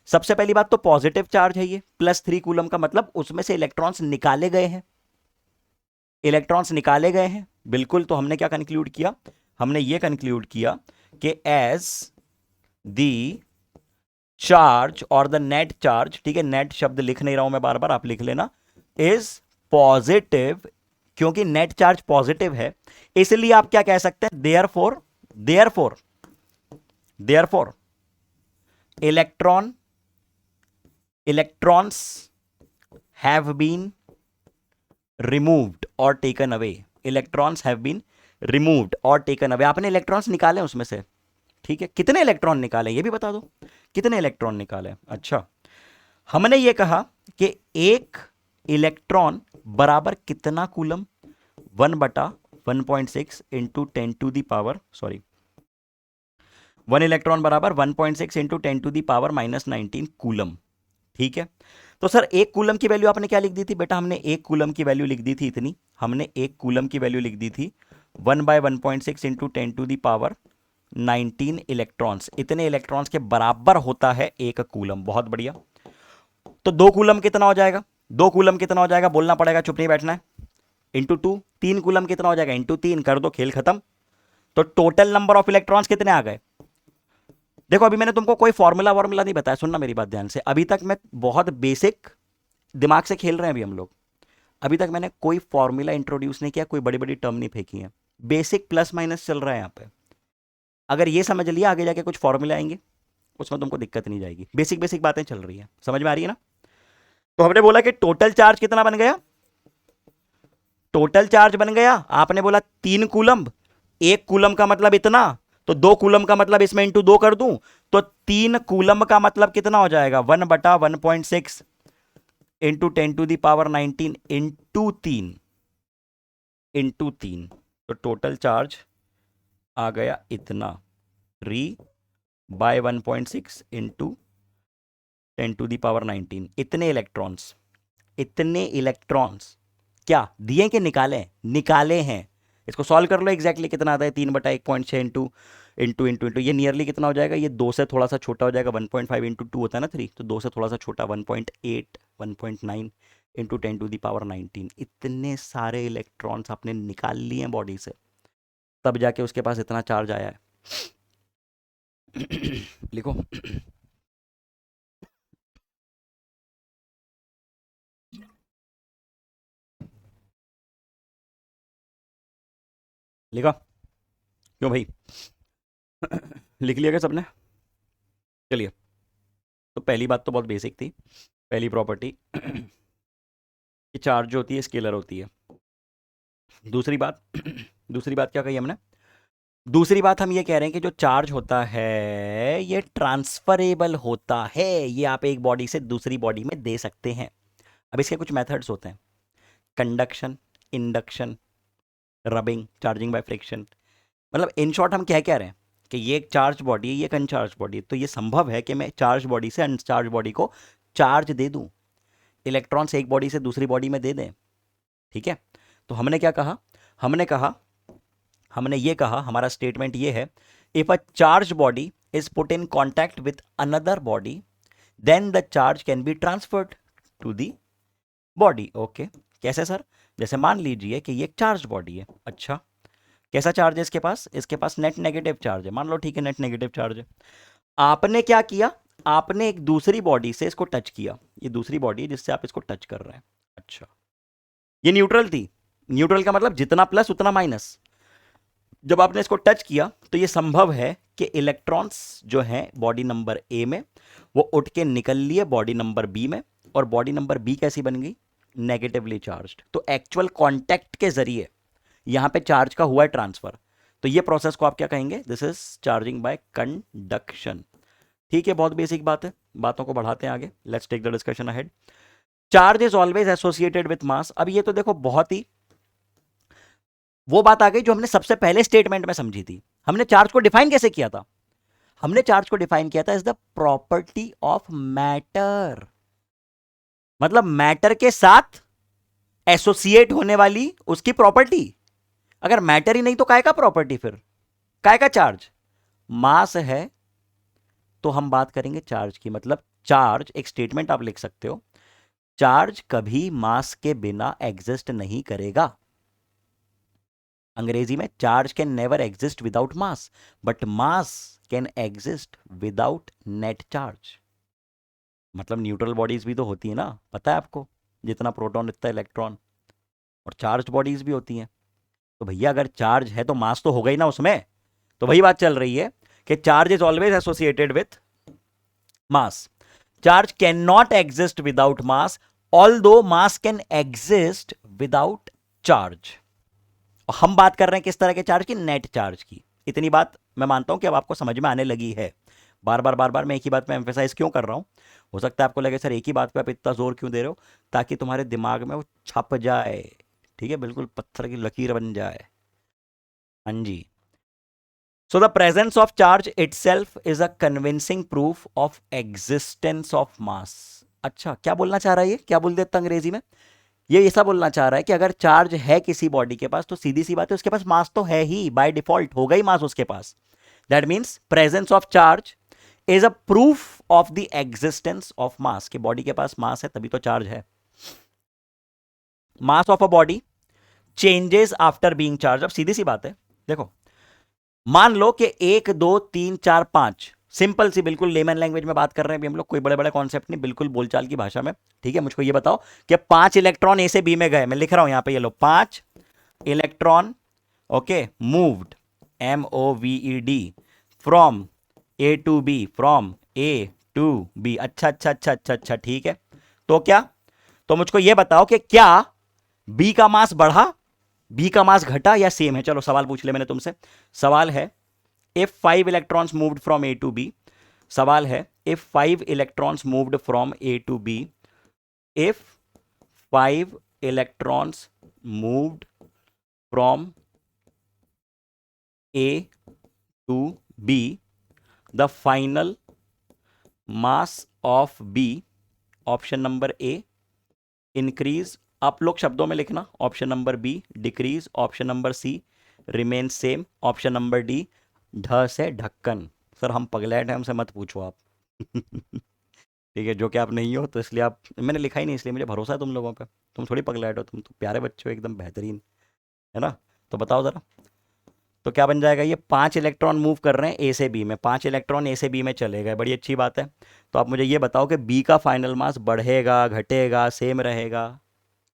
सबसे पहली बात तो पॉजिटिव चार्ज है ये, +3 कूलम का मतलब उसमें से इलेक्ट्रॉन्स निकाले गए हैं, इलेक्ट्रॉन्स निकाले गए हैं, बिल्कुल। तो हमने क्या कंक्लूड किया, हमने ये कंक्लूड किया कि एज दी चार्ज और द नेट चार्ज, ठीक है, नेट शब्द लिख नहीं रहा हूं मैं बार बार, आप लिख लेना, इज पॉजिटिव, क्योंकि नेट चार्ज पॉजिटिव है, इसलिए आप क्या कह सकते हैं, therefore, therefore, therefore electron, electrons have been removed or taken away, electrons have been removed or taken away. आपने इलेक्ट्रॉन्स निकाले उसमें से, ठीक है, कितने इलेक्ट्रॉन निकाले ये भी बता दो, कितने इलेक्ट्रॉन निकाले। अच्छा, हमने ये कहा कि एक इलेक्ट्रॉन बराबर कितना कूलम, 1/1.6 इंटू 10⁻, सॉरी, 1 इलेक्ट्रॉन बराबर 1.6 इंटू 10⁻⁻19 कूलम, ठीक है। तो सर एक कूलम की वैल्यू आपने क्या लिख दी थी बेटा, हमने एक कूलम की वैल्यू लिख दी थी इतनी, हमने एक कूलम की वैल्यू लिख दी थी 1/1.6 इंटू 10⁻19 इलेक्ट्रॉन्स, इतने इलेक्ट्रॉन्स के बराबर होता है एक कूलम। बहुत बढ़िया। तो 2 कूलम कितना हो जाएगा, 2 कूलम कितना हो जाएगा, बोलना पड़ेगा, चुप नहीं बैठना है, इंटू 2, 3 कूलम कितना हो जाएगा, इंटू 3 कर दो, खेल खत्म। तो टोटल नंबर ऑफ इलेक्ट्रॉन्स कितने आ गए। देखो अभी मैंने तुमको कोई फॉर्मूला वॉर्मूला नहीं बताया, सुनना मेरी बात ध्यान से, अभी तक मैं बहुत बेसिक दिमाग से खेल रहे हैं अभी हम लोग, अभी तक मैंने कोई फॉर्मूला इंट्रोड्यूस नहीं किया, कोई बड़ी बड़ी टर्म नहीं फेंकी है, बेसिक प्लस माइनस चल रहा है यहाँ पे। अगर ये समझ लिया, आगे जाके कुछ फॉर्मूला आएंगे उसमें तुमको दिक्कत नहीं जाएगी, बेसिक बेसिक बातें चल रही है, समझ में आ रही है ना। तो हमने बोला कि टोटल चार्ज कितना बन गया, टोटल चार्ज बन गया, आपने बोला 3 कूलम, 1 कूलम का मतलब इतना, तो 2 कूलम का मतलब इसमें इंटू 2 कर दूं, तो 3 कूलम का मतलब कितना हो जाएगा, 1/1.6 इंटू 10⁻19 इंटू 3, तो टोटल चार्ज आ गया इतना, 3/1.6 इंटू 10⁻19, इतने इलेक्ट्रॉन्स, इतने इलेक्ट्रॉन्स क्या दिए कि निकाले, निकाले हैं। इसको सॉल्व कर लो, एग्जैक्टली कितना आता है, 3/1.6 इंटू इंटू इंटू इंटू, ये नियरली कितना हो जाएगा, ये 2 से थोड़ा सा छोटा हो जाएगा, 1.5 इंटू 2 होता है ना 3, तो 2 से थोड़ा सा छोटा 1.8 1.9 इंटू 10⁻19, इतने सारे इलेक्ट्रॉन्स आपने निकाल लिए हैं बॉडी से, तब जाके उसके पास इतना चार्ज आया है। लिखो, लिखा क्यों भाई, लिख लिया क्या सबने, चलिए। तो पहली बात तो बहुत बेसिक थी, पहली प्रॉपर्टी कि चार्ज जो होती है स्केलर होती है। दूसरी बात दूसरी बात क्या कही हमने, दूसरी बात हम ये कह रहे हैं कि जो चार्ज होता है ये ट्रांसफरेबल होता है, ये आप एक बॉडी से दूसरी बॉडी में दे सकते हैं। अब इसके कुछ मेथड्स होते हैं, conduction, induction, rubbing, charging by friction. मतलब इन शॉर्ट हम क्या कह रहे हैं कि ये एक चार्ज बॉडी है, ये एक अनचार्ज बॉडी है, तो ये संभव है कि मैं चार्ज बॉडी से अनचार्ज बॉडी को चार्ज दे दूं, इलेक्ट्रॉन्स एक बॉडी से दूसरी बॉडी में दे दें, ठीक है। तो हमने क्या कहा, हमने कहा, हमने ये कहा, हमारा स्टेटमेंट ये है, if a charge body is put in contact with another body then the charge can be transferred to the body. Okay, कैसे सर, जैसे मान लीजिए कि ये एक चार्ज बॉडी है, अच्छा कैसा चार्ज है इसके पास, इसके पास नेट नेगेटिव चार्ज है, मान लो, ठीक है, नेट नेगेटिव चार्ज है। आपने क्या किया, आपने एक दूसरी बॉडी से इसको टच किया, ये दूसरी बॉडी है जिससे आप इसको टच कर रहे हैं, अच्छा ये न्यूट्रल थी, न्यूट्रल का मतलब जितना प्लस उतना माइनस। जब आपने इसको टच किया तो ये संभव है कि इलेक्ट्रॉन्स जो हैं बॉडी नंबर ए में वो उठ के निकल लिए बॉडी नंबर बी में, और बॉडी नंबर बी कैसी बन गई, नेगेटिवली चार्ज्ड। तो एक्चुअल कांटेक्ट के जरिए यहां पे चार्ज का हुआ है ट्रांसफर, तो ये प्रोसेस को आप क्या कहेंगे, this is charging by conduction. ठीक है, बहुत बेसिक बात है, बातों को बढ़ाते हैं आगे, let's take the discussion ahead. Charge is always associated with mass. अब ये तो देखो बहुत ही वो बात आ गई जो हमने सबसे पहले स्टेटमेंट में समझी थी। हमने चार्ज को डिफाइन कैसे किया था? हमने चार्ज को डिफाइन किया था is the property of matter, मतलब मैटर के साथ एसोसिएट होने वाली उसकी प्रॉपर्टी। अगर मैटर ही नहीं तो काय का प्रॉपर्टी, फिर काय का चार्ज? मास है तो हम बात करेंगे चार्ज की। मतलब चार्ज, एक स्टेटमेंट आप लिख सकते हो, चार्ज कभी मास के बिना एग्जिस्ट नहीं करेगा। अंग्रेजी में charge can never exist without mass, but mass can exist without net charge. मतलब न्यूट्रल बॉडीज भी तो होती है ना, पता है आपको, जितना प्रोटॉन उतना इलेक्ट्रॉन, और चार्ज बॉडीज भी होती हैं। तो भैया अगर चार्ज है तो मास तो होगा ही ना उसमें। तो वही बात चल रही है कि charge is always associated with mass. Charge can not exist without mass, although mass can exist without charge. और हम बात कर रहे हैं किस तरह के चार्ज की? नेट चार्ज की। इतनी बात मैं मानता हूं कि अब आपको समझ में आने लगी है। बार बार मैं एक ही बात में एम्फेसाइज क्यों कर रहा हूं? हो सकता है आपको लगे सर एक ही बात पे आप इतना जोर क्यों दे रहे हो? ताकि तुम्हारे दिमाग में वो छप जाए, ठीक है, बिल्कुल पत्थर की लकीर बन जाए। हाँ जी। So the presence of charge itself is a convincing proof of existence of mass। अच्छा, क्या बोलना चाह रहा है ये? क्या बोल देता अंग्रेजी में? ये ऐसा बोलना चाह रहा है कि अगर चार्ज है किसी बॉडी के पास तो सीधी सी बात है उसके पास मास तो है ही, बाय डिफॉल्ट होगा ही मास उसके पास। That means presence of charge is a proof of the existence of mass, कि बॉडी के पास मास है तभी तो चार्ज है। मास of a body changes after being charge. अब सीधी सी बात है, देखो मान लो कि 1 2 3 4 5, सिंपल सी बिल्कुल लेमन लैंग्वेज में बात कर रहे हैं अभी हम लोग, कोई बड़े बड़े कॉन्सेप्ट नहीं, बिल्कुल बोलचाल की भाषा में, ठीक है। मुझको ये बताओ कि 5 इलेक्ट्रॉन ए से बी में गए, मैं लिख रहा हूं यहां पे, ये लो 5 electron, okay, moved, MOVED, from A to B, from A to B. अच्छा अच्छा अच्छा अच्छा अच्छा, ठीक है। तो क्या, तो मुझको ये बताओ कि क्या बी का मास बढ़ा, बी का मास घटा या सेम है? चलो सवाल पूछ ले मैंने तुमसे। सवाल है if 5 electrons moved from A to B, सवाल है if 5 electrons moved from A to B, if 5 electrons moved from A to B, the final mass of B, option number A increase, आप लोग शब्दों में लिखना, option number B decrease, option number C remain same, option number D ढ से ढक्कन। Sir हम पगलैट हैं, हमसे मत पूछो आप। ठीक है, जो कि आप नहीं हो तो इसलिए आप, मैंने लिखा ही नहीं इसलिए मुझे भरोसा है तुम लोगों पे। तुम थोड़ी पगलैट हो, तुम तो प्यारे बच्चे हो एकदम बेहतरीन, है ना? तो बताओ ज़रा, तो क्या बन जाएगा? ये 5 इलेक्ट्रॉन मूव कर रहे हैं ए से बी में, 5 इलेक्ट्रॉन ए से बी में चले गए, बड़ी अच्छी बात है। तो आप मुझे ये बताओ कि बी का फाइनल मास बढ़ेगा, घटेगा, सेम रहेगा,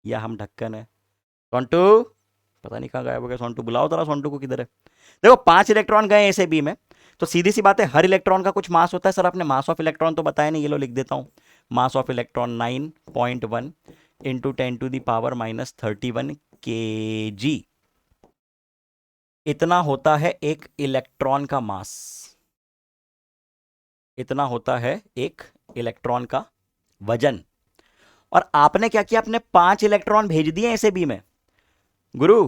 या हम ढक्कन है? सोंटू, पता नहीं कहाँ गायब हो गया सोंटू, बुलाओ जरा सोंटू को, किधर है? देखो 5 इलेक्ट्रॉन गए ए से बी में, तो सीधी सी बात है हर इलेक्ट्रॉन का कुछ मास होता है। सर आपने मास ऑफ इलेक्ट्रॉन तो बताया नहीं, ये लो लिख देता हूँ। Mass of electron 9.1 into 10⁻³ kg, इतना होता है एक इलेक्ट्रॉन का मास, इतना होता है एक इलेक्ट्रॉन का वजन। और आपने क्या किया? आपने 5 इलेक्ट्रॉन भेज दिए ए से बी में। गुरु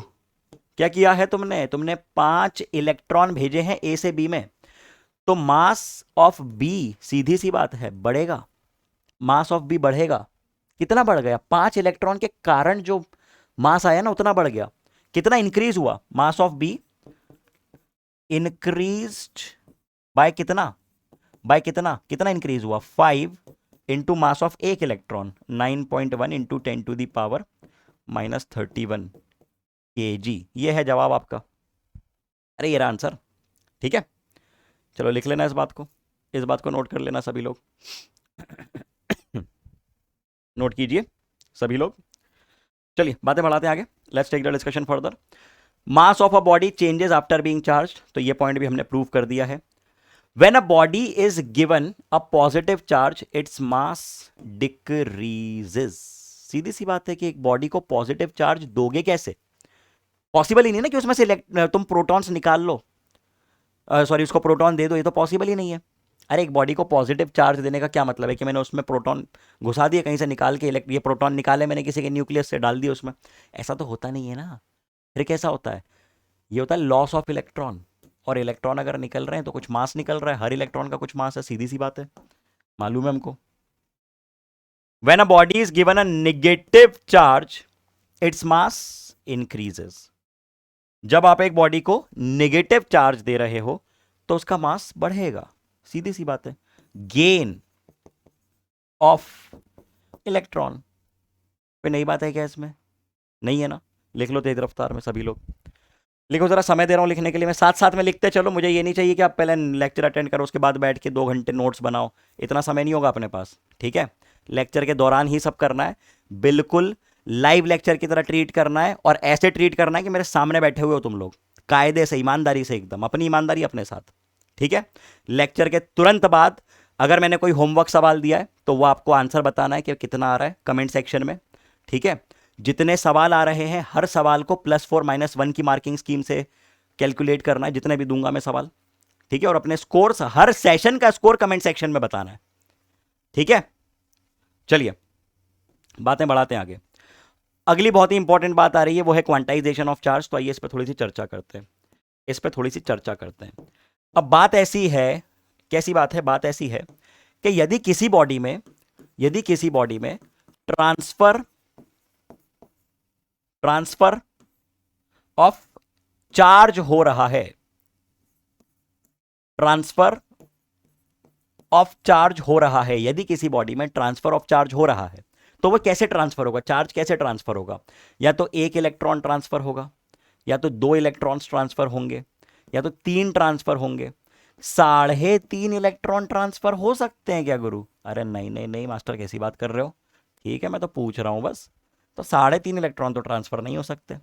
क्या किया है तुमने? तुमने 5 इलेक्ट्रॉन भेजे हैं ए से बी में, तो मास ऑफ बी सीधी सी बात है बढ़ेगा, मास ऑफ बी बढ़ेगा। कितना बढ़ गया? 5 इलेक्ट्रॉन के कारण जो मास आया ना उतना बढ़ गया। कितना इंक्रीज हुआ? मास ऑफ बी इंक्रीज्ड बाय कितना? बाय कितना? कितना इंक्रीज हुआ? 5 इंटू मास ऑफ एक इलेक्ट्रॉन, 9.1 इंटू 10⁻31 kg। ये है जवाब आपका। अरे ये रहा आंसर, ठीक है। चलो लिख लेना इस बात को, इस बात को नोट कर लेना सभी लोग। नोट कीजिए सभी लोग। चलिए बातें बढ़ाते हैं आगे, let's take the discussion further. Mass of a body changes after being charged, तो ये पॉइंट भी हमने प्रूव कर दिया है। When a body is given a positive charge its mass decreases. सीधी सी बात है कि एक बॉडी को पॉजिटिव चार्ज दोगे कैसे? पॉसिबल ही नहीं ना कि उसमें से तुम प्रोटॉन्स निकाल लो, सॉरी उसको प्रोटॉन दे दो, ये तो पॉसिबल ही नहीं है। अरे एक बॉडी को पॉजिटिव चार्ज देने का क्या मतलब है कि मैंने उसमें प्रोटॉन घुसा दिए कहीं से निकाल के, ये प्रोटॉन निकाले मैंने किसी के न्यूक्लियस से डाल दिए उसमें, ऐसा तो होता नहीं है ना। फिर कैसा होता है? ये होता है लॉस ऑफ इलेक्ट्रॉन, और इलेक्ट्रॉन अगर निकल रहे हैं तो कुछ मास निकल रहा है, हर इलेक्ट्रॉन का कुछ मास है, सीधी सी बात है, मालूम है हमको। When a body is given a negative charge its mass increases. जब आप एक बॉडी को नेगेटिव चार्ज दे रहे हो तो उसका मास बढ़ेगा, सीधी सी बात है, गेन ऑफ इलेक्ट्रॉन। कोई नई बात है क्या इसमें? नहीं है ना। लिख लो तेज रफ्तार में सभी लोग, लिखो जरा, समय दे रहा हूं लिखने के लिए मैं, साथ साथ में लिखते चलो। मुझे ये नहीं चाहिए कि आप पहले लेक्चर अटेंड करो उसके बाद बैठ के 2 घंटे नोट्स बनाओ, इतना समय नहीं होगा अपने पास, ठीक है। लेक्चर के दौरान ही सब करना है, बिल्कुल लाइव लेक्चर की तरह ट्रीट करना है, और ऐसे ट्रीट करना है कि मेरे सामने बैठे हुए हो तुम लोग, कायदे से, ईमानदारी से, एकदम अपनी ईमानदारी अपने साथ, ठीक है। लेक्चर के तुरंत बाद अगर मैंने कोई होमवर्क सवाल दिया है तो वो आपको आंसर बताना है कि कितना आ रहा है कमेंट सेक्शन में, ठीक है। जितने सवाल आ रहे हैं हर सवाल को +4 -1 की मार्किंग स्कीम से कैलकुलेट करना है, जितने भी दूंगा मैं सवाल, ठीक है। और अपने स्कोर, हर सेशन का स्कोर कमेंट सेक्शन में बताना है, ठीक है। चलिए बातें बढ़ाते हैं आगे। अगली बहुत ही इंपॉर्टेंट बात आ रही है, वो है क्वांटाइजेशन ऑफ चार्ज। तो आइए इस पर थोड़ी सी चर्चा करते हैं, इस पर थोड़ी सी चर्चा करते हैं। अब बात ऐसी है, कैसी बात है? बात ऐसी है कि यदि किसी बॉडी में ट्रांसफर ऑफ चार्ज हो रहा है, ट्रांसफर ऑफ चार्ज हो रहा है, यदि किसी बॉडी में ट्रांसफर ऑफ चार्ज हो रहा है तो वह कैसे ट्रांसफर होगा? चार्ज कैसे ट्रांसफर होगा? या तो 1 इलेक्ट्रॉन ट्रांसफर होगा, या तो 2 इलेक्ट्रॉन्स ट्रांसफर होंगे, या तो 3 ट्रांसफर होंगे। 3.5 इलेक्ट्रॉन ट्रांसफर हो सकते हैं क्या गुरु? अरे नहीं नहीं नहीं मास्टर, कैसी बात कर रहे हो? ठीक है मैं तो पूछ रहा हूं बस। तो 3.5 इलेक्ट्रॉन तो ट्रांसफर नहीं हो सकते।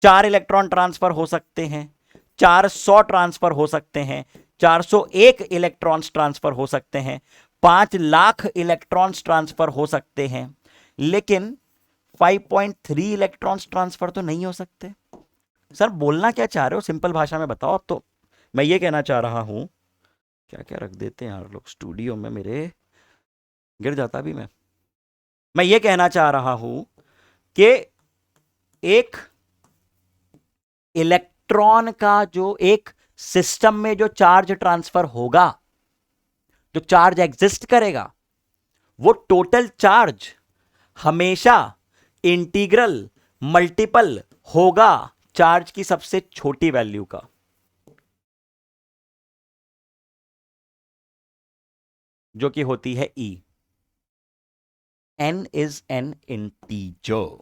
4 इलेक्ट्रॉन ट्रांसफर हो सकते हैं, 400 ट्रांसफर हो सकते हैं, 401 इलेक्ट्रॉन्स ट्रांसफर हो सकते हैं, 5 लाख इलेक्ट्रॉन्स ट्रांसफर हो सकते हैं, लेकिन 5.3 इलेक्ट्रॉन्स ट्रांसफर तो नहीं हो सकते। सर बोलना क्या चाह रहे हो, सिंपल भाषा में बताओ। तो मैं ये कहना चाह रहा हूं, क्या क्या रख देते हैं यार लोग स्टूडियो में मेरे, गिर जाता भी मैं ये कहना चाह रहा हूं कि एक इलेक्ट्रॉन का जो एक सिस्टम में जो चार्ज ट्रांसफर होगा, जो चार्ज एग्जिस्ट करेगा, वो टोटल चार्ज हमेशा इंटीग्रल मल्टीपल होगा चार्ज की सबसे छोटी वैल्यू का, जो कि होती है E। n is an integer.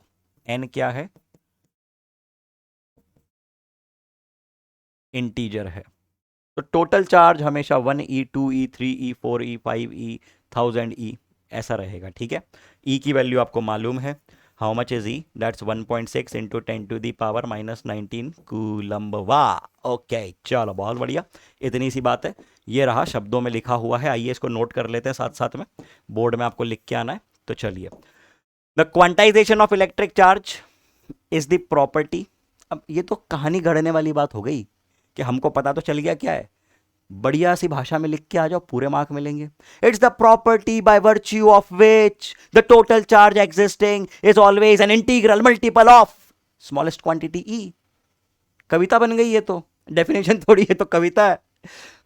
n क्या है? इंटीजर है। तो टोटल चार्ज हमेशा 1E 2E 3E 4E 5E 1000E ऐसा रहेगा, ठीक है। E की वैल्यू आपको मालूम है, how much is E? That's 1.6 into 10⁻⁻19 coulomb. वाह, ओके चलो बहुत बढ़िया, इतनी सी बात है। ये रहा शब्दों में लिखा हुआ है, आइए इसको नोट कर लेते हैं साथ साथ में, बोर्ड में आपको लिख के आना है। तो चलिए, the quantization of electric charge is the property. अब ये तो कहानी गढ़ने वाली बात हो गई कि हमको पता तो चल गया क्या है, बढ़िया सी भाषा में लिख के आ जाओ, पूरे मार्क मिलेंगे। It's the property by virtue of which the total charge existing is always an integral multiple of smallest quantity E। कविता बन गई है, तो डेफिनेशन थोड़ी है, तो कविता है।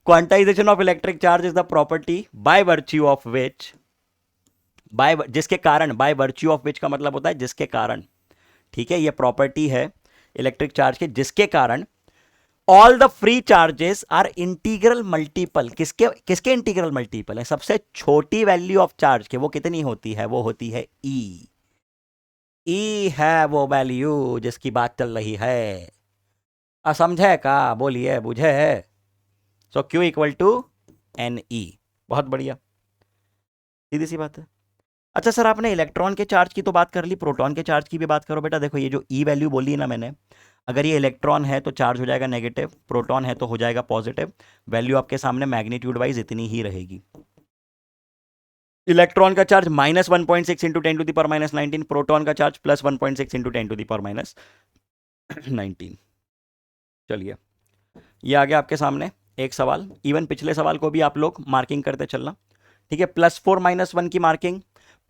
Quantization of electric charge is the property by virtue of which, by जिसके कारण, बाय वर्च्यू ऑफ विच का मतलब होता है जिसके कारण, ठीक है। ये प्रॉपर्टी है इलेक्ट्रिक चार्ज के, जिसके कारण all the free charges are integral multiple. किसके किसके इंटीग्रल मल्टीपल है? सबसे छोटी वैल्यू ऑफ चार्ज के वो कितनी होती है? वो होती है E। E है वो वैल्यू जिसकी बात चल रही है, समझे का? बोलिए बुझे है? सो Q इक्वल टू NE। बहुत बढ़िया, सीधी सी बात है। अच्छा सर, आपने इलेक्ट्रॉन के चार्ज की तो बात कर ली, प्रोटॉन के चार्ज की भी बात करो। बेटा देखो, ये जो E वैल्यू बोली ना मैंने, अगर ये इलेक्ट्रॉन है तो चार्ज हो जाएगा नेगेटिव, प्रोटॉन है तो हो जाएगा पॉजिटिव। वैल्यू आपके सामने मैग्नीट्यूड वाइज इतनी ही रहेगी। इलेक्ट्रॉन का चार्ज -1.6 इंटू 10⁻⁻19, प्रोटॉन का चार्ज +1.6 इंटू 10⁻⁹19। चलिए, ये आ गया आपके सामने एक सवाल, इवन पिछले सवाल को भी आप लोग मार्किंग करते चलना, ठीक है। +4 -1 की मार्किंग,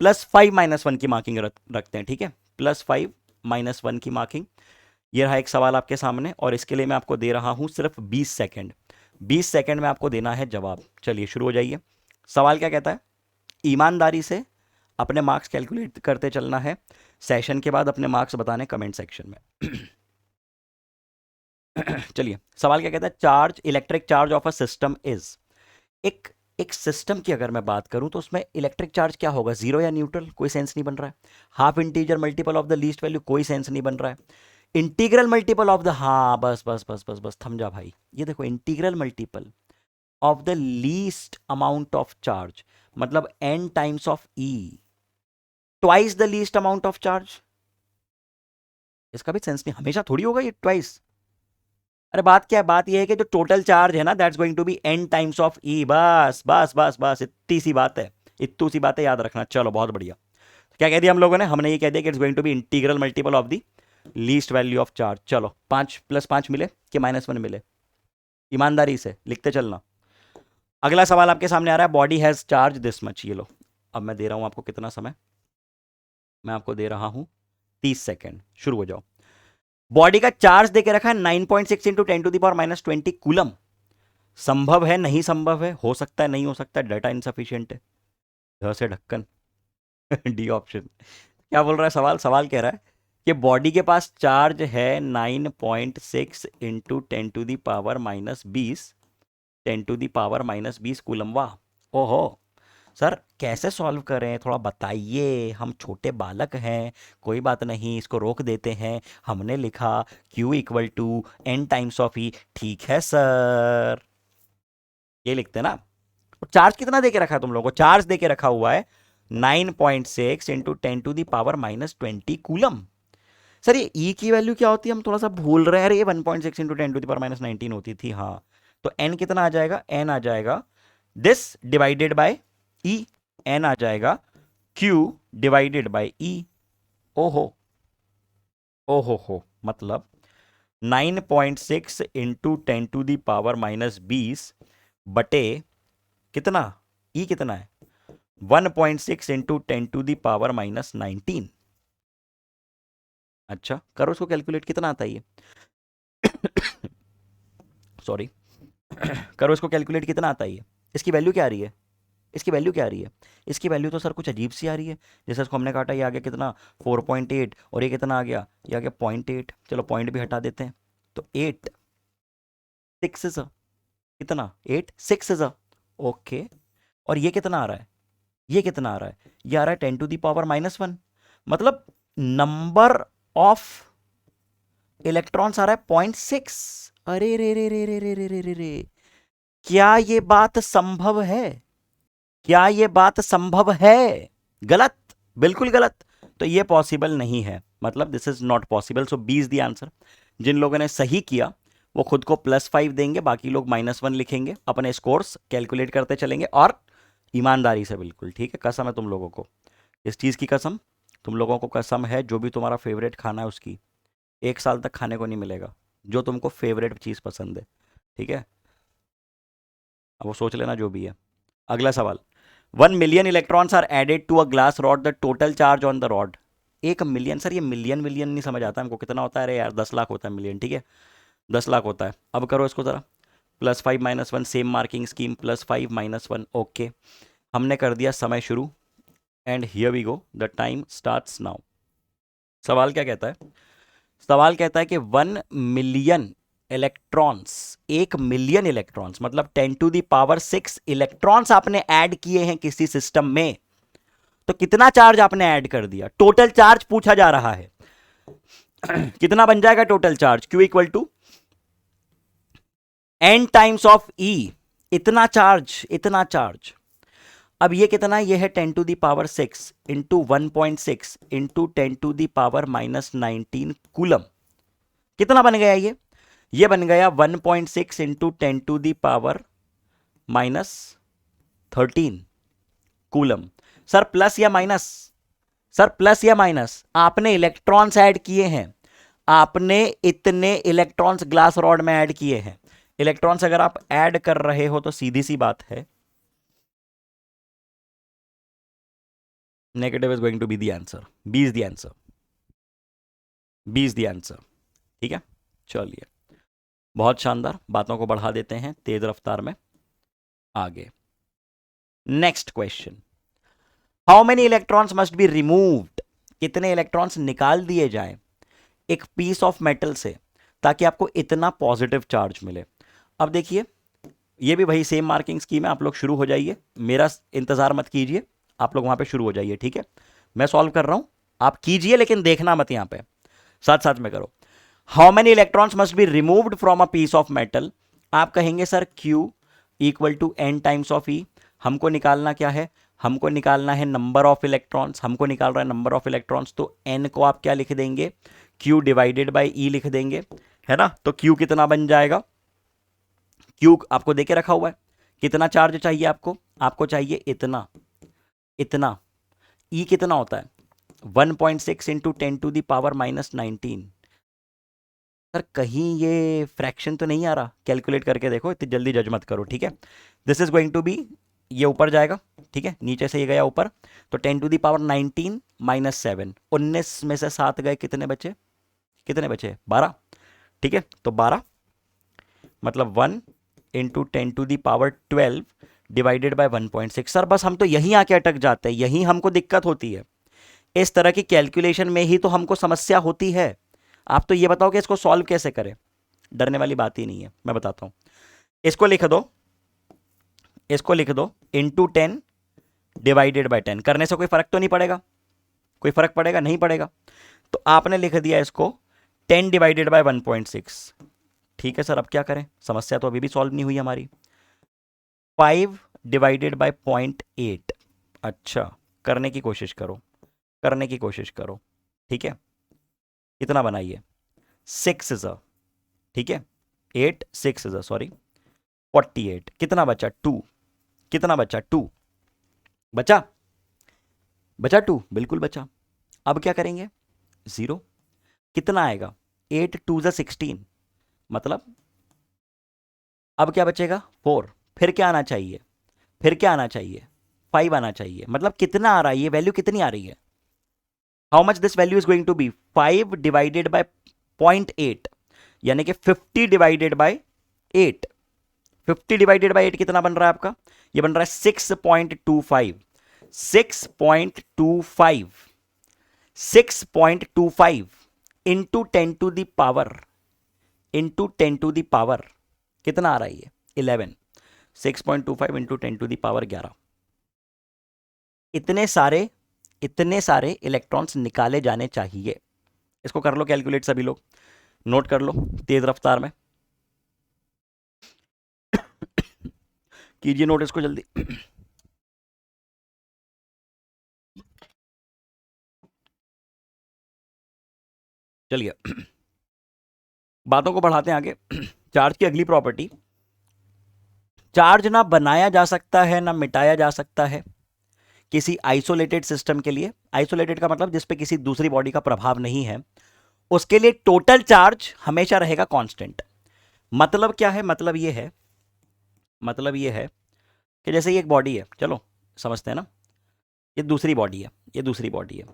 +5 -1 की मार्किंग रखते हैं, ठीक है। +5 -1 की मार्किंग। ये रहा एक सवाल आपके सामने, और इसके लिए मैं आपको दे रहा हूं सिर्फ 20 सेकंड। 20 सेकंड में आपको देना है जवाब। चलिए शुरू हो जाइए। सवाल क्या कहता है? ईमानदारी से अपने मार्क्स कैलकुलेट करते चलना है। सेशन के बाद अपने मार्क्स बताने कमेंट सेक्शन में। चलिए, सवाल क्या कहता है? Charge, electric charge of a system is. एक एक सिस्टम की अगर मैं बात करूं तो उसमें इलेक्ट्रिक चार्ज क्या होगा? जीरो या न्यूट्रल? कोई सेंस नहीं बन रहा है। Half integer multiple of the least value? कोई सेंस नहीं बन रहा है। इंटीग्रल मल्टीपल ऑफ द, हाँ बस बस बस बस बस, थम जा भाई। ये देखो, integral multiple of the least amount of charge, मतलब n times of e, twice the least amount of charge. इसका भी सेंस नहीं, हमेशा थोड़ी होगा ये ट्वाइस। अरे बात क्या है? बात ये है कि जो टोटल चार्ज है ना, that's going to be n times of e। बस बस बस बस, इतनी सी बात है, इतनी सी बात है, याद रखना। चलो बहुत बढ़िया। क्या कह दिया हम लोगों ने? हमने ये कह दिया कि it's going to be integral multiple of the least value of charge. चलो, 5 + 5 मिले कि -1 मिले? ईमानदारी से लिखते चलना। अगला सवाल आपके सामने आ रहा है, body has charge this much. ये लो, अब मैं दे रहा हूं आपको कितना समय? मैं आपको दे रहा हूं 30 सेकेंड। शुरू हो जाओ। बॉडी का चार्ज देके रखा है 9.6 × 10⁻20 कूलम। संभव है, नहीं संभव है, हो सकता है, नहीं हो सकता, डाटा इनसफिशिएंट है। ध से ढक्कन। D option. क्या बोल रहा है सवाल? सवाल कह रहा है कि बॉडी के पास चार्ज है 9.6 × 10⁻20 कूलम। वाह, ओहो सर, कैसे सॉल्व करें थोड़ा बताइए, हम छोटे बालक हैं। कोई बात नहीं, इसको रोक देते हैं। हमने लिखा Q = n times of E। ठीक है सर, ये लिखते हैं ना। चार्ज कितना देके रखा है तुम लोगों को? चार्ज देके रखा हुआ है 9.6 × 10⁻20 कूलम। सर ये E की वैल्यू क्या होती है? हम थोड़ा सा भूल रहे हैं। अरे ये 1.6 × 10⁻19 होती थी। हाँ, तो n कितना आ जाएगा? n आ जाएगा this divided by E। n आ जाएगा Q डिवाइडेड बाय E। ओहो ओहो हो, मतलब 9.6 × 10⁻20 बटे कितना? E कितना है? 1.6 × 10⁻19। अच्छा, करो इसको कैलकुलेट, कितना आता है ये? सॉरी। करो इसको कैलकुलेट, कितना आता है ये? इसकी वैल्यू क्या आ रही है? इसकी वैल्यू क्या आ रही है? इसकी वैल्यू तो सर कुछ अजीब सी आ रही है। जैसे इसको हमने काटा, ये आ गया कितना? 4.8, और ये कितना आ गया? ये आ गया 0.8। चलो पॉइंट भी हटा देते हैं, तो 8 6 कितना? 8 6 ओके। और ये कितना आ रहा है? ये कितना आ रहा है? ये आ रहा है 10⁻⁻1। मतलब नंबर ऑफ इलेक्ट्रॉन्स आ रहा है 0.6। अरे रे रे रे रे रे रे रे रे रे, क्या ये बात संभव है? क्या ये बात संभव है? गलत, बिल्कुल गलत। तो ये पॉसिबल नहीं है, मतलब this is not possible. So B is the answer. जिन लोगों ने सही किया वो खुद को +5 देंगे, बाकी लोग -1 लिखेंगे। अपने स्कोर्स कैलकुलेट करते चलेंगे, और ईमानदारी से, बिल्कुल ठीक है। कसम है तुम लोगों को, इस चीज की कसम। तुम लोगों को कसम है, जो भी तुम्हारा फेवरेट खाना है उसकी 1 साल तक खाने को नहीं मिलेगा, जो तुमको फेवरेट चीज पसंद है, ठीक है। अब वो सोच लेना जो भी है। अगला सवाल, 1 million electrons are added to a glass rod, the total charge on the rod. 1 million, sir ये मिलियन विलियन नहीं समझ आता हमको, कितना होता है? अरे यार 10 लाख होता है मिलियन, ठीक है, 10 लाख होता है। अब करो इसको ज़रा, +5 -1, सेम मार्किंग स्कीम, +5 -1। ओके, हमने कर दिया समय शुरू, and here we go, the time starts now. सवाल क्या कहता है? सवाल कहता है कि 1 मिलियन इलेक्ट्रॉन्स, 1 मिलियन इलेक्ट्रॉन्स मतलब 10⁻6 इलेक्ट्रॉन्स आपने ऐड किए हैं किसी सिस्टम में, तो कितना चार्ज आपने ऐड कर दिया? टोटल चार्ज पूछा जा रहा है। कितना बन जाएगा total charge? Q = n times of E। इतना चार्ज, इतना चार्ज। अब ये कितना? ये है 10⁻6 इंटू 1.6 इंटू 10⁻⁻19 कूलम। कितना बन गया ये? ये बन गया 1.6 इंटू 10⁻13 कूलम। सर प्लस या माइनस? सर प्लस या माइनस? आपने इलेक्ट्रॉन्स ऐड किए हैं, आपने इतने इलेक्ट्रॉन्स ग्लास रॉड में ऐड किए हैं, इलेक्ट्रॉन्स अगर आप ऐड कर रहे हो तो सीधी सी बात है negative is going to B the answer, B is the answer, B is the answer. ठीक है, चलिए, बहुत शानदार, बातों को बढ़ा देते हैं तेज रफ्तार में आगे। Next question, how many electrons must be removed, कितने इलेक्ट्रॉन्स निकाल दिए जाएं एक पीस ऑफ मेटल से ताकि आपको इतना पॉजिटिव चार्ज मिले। अब देखिए, ये भी वही सेम मार्किंग स्कीम है, आप लोग शुरू हो जाइए, मेरा इंतजार मत कीजिए, आप लोग वहां पे शुरू हो जाइए। ठीक है, मैं सॉल्व कर रहा हूं, आप कीजिए लेकिन देखना मत, यहां पे साथ साथ में करो। How many electrons must be removed from a piece of metal, आप कहेंगे sir Q equal to n times of E। हमको निकालना क्या है, हमको निकालना है नंबर ऑफ इलेक्ट्रॉन्स, हमको निकाल रहा है नंबर ऑफ इलेक्ट्रॉन्स, तो n को आप क्या लिख देंगे, Q डिवाइडेड बाई E लिख देंगे, है ना। तो Q कितना बन जाएगा, Q आपको देके रखा हुआ है, कितना चार्ज चाहिए आपको, आपको चाहिए इतना, इतना। E कितना होता है 1.6 इंटू 10⁻⁻19। सर कहीं ये फ्रैक्शन तो नहीं आ रहा, कैलकुलेट करके देखो, इतनी जल्दी जज मत करो। ठीक है, this is going to be, ये ऊपर जाएगा, ठीक है, नीचे से ये गया ऊपर, तो 10⁻19 माइनस 7, 19 में से 7 गए, कितने बचे, कितने बचे, 12। ठीक है, तो 12 मतलब 1 इंटू 10⁻12 डिवाइडेड बाय 1.6। सर बस हम तो यहीं आके अटक जाते हैं, यहीं हमको दिक्कत होती है, इस तरह की कैलकुलेशन में ही तो हमको समस्या होती है। आप तो ये बताओ कि इसको सॉल्व कैसे करें, डरने वाली बात ही नहीं है, मैं बताता हूं। इसको लिख दो, इसको लिख दो इंटू 10 डिवाइडेड बाय 10, करने से कोई फर्क तो नहीं पड़ेगा, कोई फर्क पड़ेगा, नहीं पड़ेगा। तो आपने लिख दिया इसको 10 डिवाइडेड बाय 1.6। ठीक है सर, अब क्या करें, समस्या तो अभी भी सॉल्व नहीं हुई हमारी। 5 डिवाइडेड बाय 0.8, अच्छा, करने की कोशिश करो, करने की कोशिश करो। ठीक है, कितना बनाइए, 6 इज अ, ठीक है, 8 6 इज अ, सॉरी 48, कितना बचा 2, कितना बचा 2, बचा, बचा 2, बिल्कुल बचा। अब क्या करेंगे, 0, कितना आएगा 8 2 इज 16, मतलब अब क्या बचेगा 4, फिर क्या आना चाहिए, फिर क्या आना चाहिए 5 आना चाहिए, मतलब कितना आ रहा है, ये वैल्यू कितनी आ रही है, how much this value is going to be 5 divided by 0.8, यानी कि 50 डिवाइडेड बाय 8। 50 डिवाइडेड बाय 8 कितना बन रहा है आपका, ये बन रहा है 6.25, 6.25, 6.25 into 10 to the power, into 10 to the power कितना आ रहा है ये 11, 6.25 इंटू 10 टू द पावर 11। इतने सारे इलेक्ट्रॉन्स निकाले जाने चाहिए। इसको कर लो कैलकुलेट, सभी लोग नोट कर लो तेज रफ्तार में, कीजिए नोट इसको जल्दी। चलिए, बातों को बढ़ाते हैं आगे। चार्ज की अगली प्रॉपर्टी, चार्ज ना बनाया जा सकता है ना मिटाया जा सकता है किसी आइसोलेटेड सिस्टम के लिए। आइसोलेटेड का मतलब जिस पे किसी दूसरी बॉडी का प्रभाव नहीं है, उसके लिए टोटल चार्ज हमेशा रहेगा कांस्टेंट। मतलब क्या है, मतलब ये है, मतलब ये है कि जैसे ये एक बॉडी है, चलो समझते हैं ना, ये दूसरी बॉडी है, ये दूसरी बॉडी है,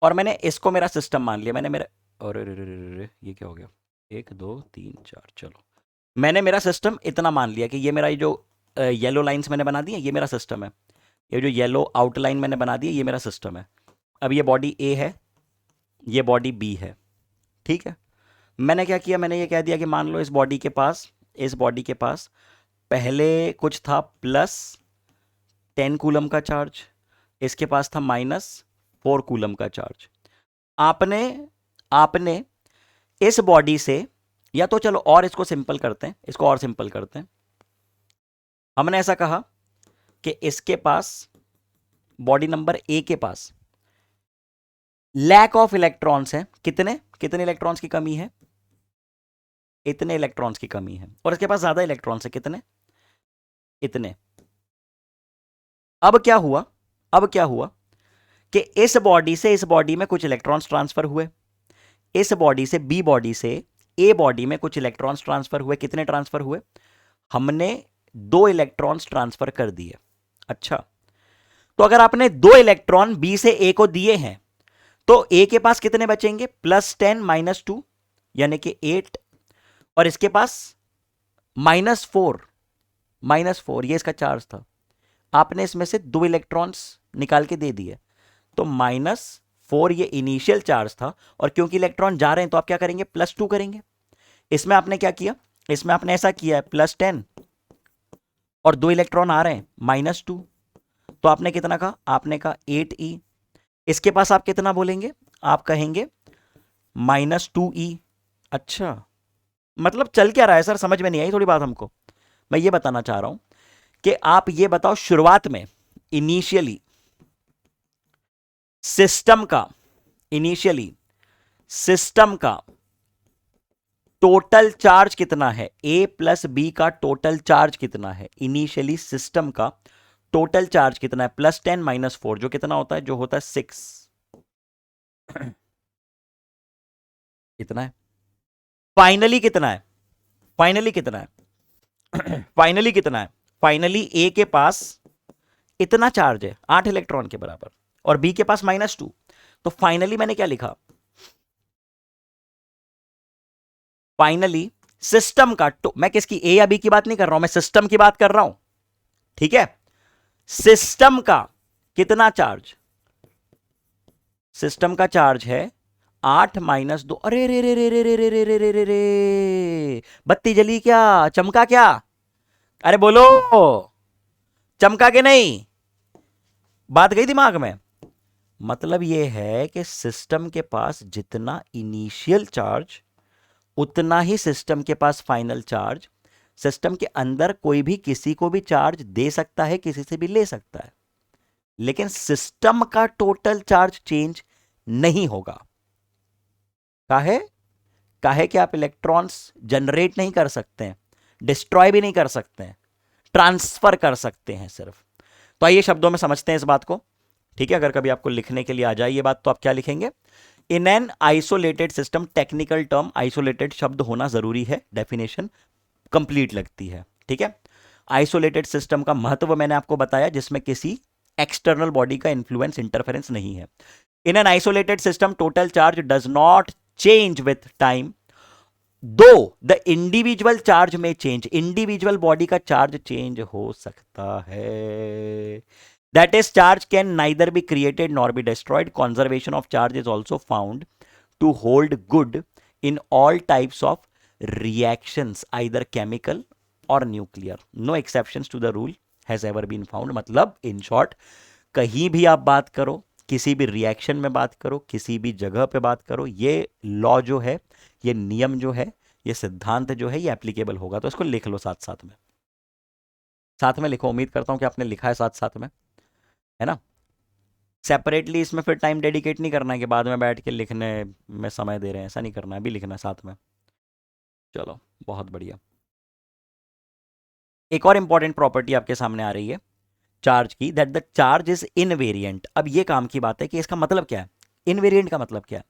और मैंने इसको मेरा सिस्टम मान लिया, मैंने मेरा, और ये क्या हो गया, 1 2 3 4, चलो मैंने मेरा सिस्टम इतना मान लिया कि ये मेरा, ये जो येलो लाइंस मैंने बना दी है, ये मेरा सिस्टम है, ये जो येलो आउटलाइन मैंने बना दी है, ये मेरा सिस्टम है। अब ये बॉडी ए है, ये बॉडी बी है, ठीक है। मैंने क्या किया, मैंने ये कह दिया कि मान लो इस बॉडी के पास, इस बॉडी के पास पहले कुछ था +10 कूलम का चार्ज, इसके पास था -4 कूलम का चार्ज। आपने आपने इस बॉडी से, या तो चलो और इसको सिंपल करते हैं, इसको और सिंपल करते हैं, हमने ऐसा कहा कि इसके पास, बॉडी नंबर ए के पास लैक ऑफ इलेक्ट्रॉन्स है, कितने कितने इलेक्ट्रॉन्स की कमी है, इतने इलेक्ट्रॉन्स की कमी है, और इसके पास ज्यादा इलेक्ट्रॉन्स है, कितने, इतने। अब क्या हुआ, अब क्या हुआ कि इस बॉडी से इस बॉडी में कुछ इलेक्ट्रॉन्स ट्रांसफर हुए, इस बॉडी से बी बॉडी से ए बॉडी में कुछ इलेक्ट्रॉन्स ट्रांसफर हुए, कितने ट्रांसफर हुए हमने 2 इलेक्ट्रॉन्स ट्रांसफर कर दिए। अच्छा, तो अगर आपने 2 इलेक्ट्रॉन बी से ए को दिए हैं तो ए के पास कितने बचेंगे? +10 -2 यानी कि 8, और इसके पास -4, -4 ये इसका चार्ज था। आपने इसमें से 2 इलेक्ट्रॉन्स निकाल के दे दिए, तो -4 ये इनिशियल चार्ज था, और क्योंकि इलेक्ट्रॉन जा रहे हैं तो आप क्या करेंगे? +2 करेंगे। इसमें आपने क्या किया? इसमें आपने ऐसा किया है, +10 और 2 इलेक्ट्रॉन आ रहे हैं -2, तो आपने कितना कहा? आपने कहा 8e। इसके पास आप कितना बोलेंगे? आप कहेंगे -2e। अच्छा, मतलब चल क्या रहा है सर? समझ में नहीं आई थोड़ी बात हमको। मैं ये बताना चाह रहा हूं कि आप ये बताओ, शुरुआत में इनिशियली सिस्टम का टोटल चार्ज कितना है? ए प्लस बी का टोटल चार्ज कितना है? इनिशियली सिस्टम का टोटल चार्ज कितना है? +10 -4 जो कितना होता है? जो होता है 6। कितना है? फाइनली कितना है? फाइनली कितना है? फाइनली कितना है? फाइनली ए के पास इतना चार्ज है 8 इलेक्ट्रॉन के बराबर, और बी के पास -2। तो फाइनली मैंने क्या लिखा? फाइनली सिस्टम का मैं किसकी, ए या बी की बात नहीं कर रहा हूं, मैं सिस्टम की बात कर रहा हूं। ठीक है, सिस्टम का कितना चार्ज? सिस्टम का चार्ज है 8 -2। अरे रे रे रे रे रे रे रे रे रे रे रे, बत्ती जली क्या? चमका क्या? अरे बोलो, चमका के नहीं? बात गई दिमाग में? मतलब यह है कि सिस्टम के पास जितना इनिशियल चार्ज उतना ही सिस्टम के पास फाइनल चार्ज। सिस्टम के अंदर कोई भी किसी को भी चार्ज दे सकता है, किसी से भी ले सकता है, लेकिन सिस्टम का टोटल चार्ज चेंज नहीं होगा। काहे? काहे कि आप इलेक्ट्रॉन्स जनरेट नहीं कर सकते हैं, डिस्ट्रॉय भी नहीं कर सकते हैं, ट्रांसफर कर सकते हैं सिर्फ। तो आइए शब्दों में समझते हैं इस बात को। ठीक है, अगर कभी आपको लिखने के लिए आ जाए ये बात तो आप क्या लिखेंगे? इन an isolated system, technical term isolated शब्द होना जरूरी है, डेफिनेशन कंप्लीट लगती है। ठीक है, आइसोलेटेड सिस्टम का महत्व मैंने आपको बताया, जिसमें किसी एक्सटर्नल बॉडी का इन्फ्लुएंस, इंटरफेरेंस नहीं है। In an isolated system total charge does not change with time, though the individual charge में चेंज। इंडिविजुअल बॉडी का चार्ज चेंज हो सकता है। That is charge can neither be created nor be destroyed. Conservation of charge is also found to hold good in all types of reactions, either chemical or nuclear. No exceptions to the rule has ever been found. मतलब in short, कहीं भी आप बात करो, किसी भी reaction में बात करो, किसी भी जगह पे बात करो, ये लॉ जो है, ये नियम जो है, ये सिद्धांत जो है, ये एप्लीकेबल होगा। तो इसको लिख लो साथ साथ में, साथ में लिखो। उम्मीद करता हूं कि आपने लिखा है साथ साथ में, है ना? सेपरेटली इसमें फिर टाइम डेडिकेट नहीं करना है कि बाद में बैठ के लिखने में समय दे रहे हैं, ऐसा नहीं करना है, अभी लिखना है साथ में। चलो, बहुत बढ़िया। एक और इंपॉर्टेंट प्रॉपर्टी आपके सामने आ रही है चार्ज की, that the charge is invariant. अब ये काम की बात है कि इसका मतलब क्या है? इनवेरिएंट का मतलब क्या है?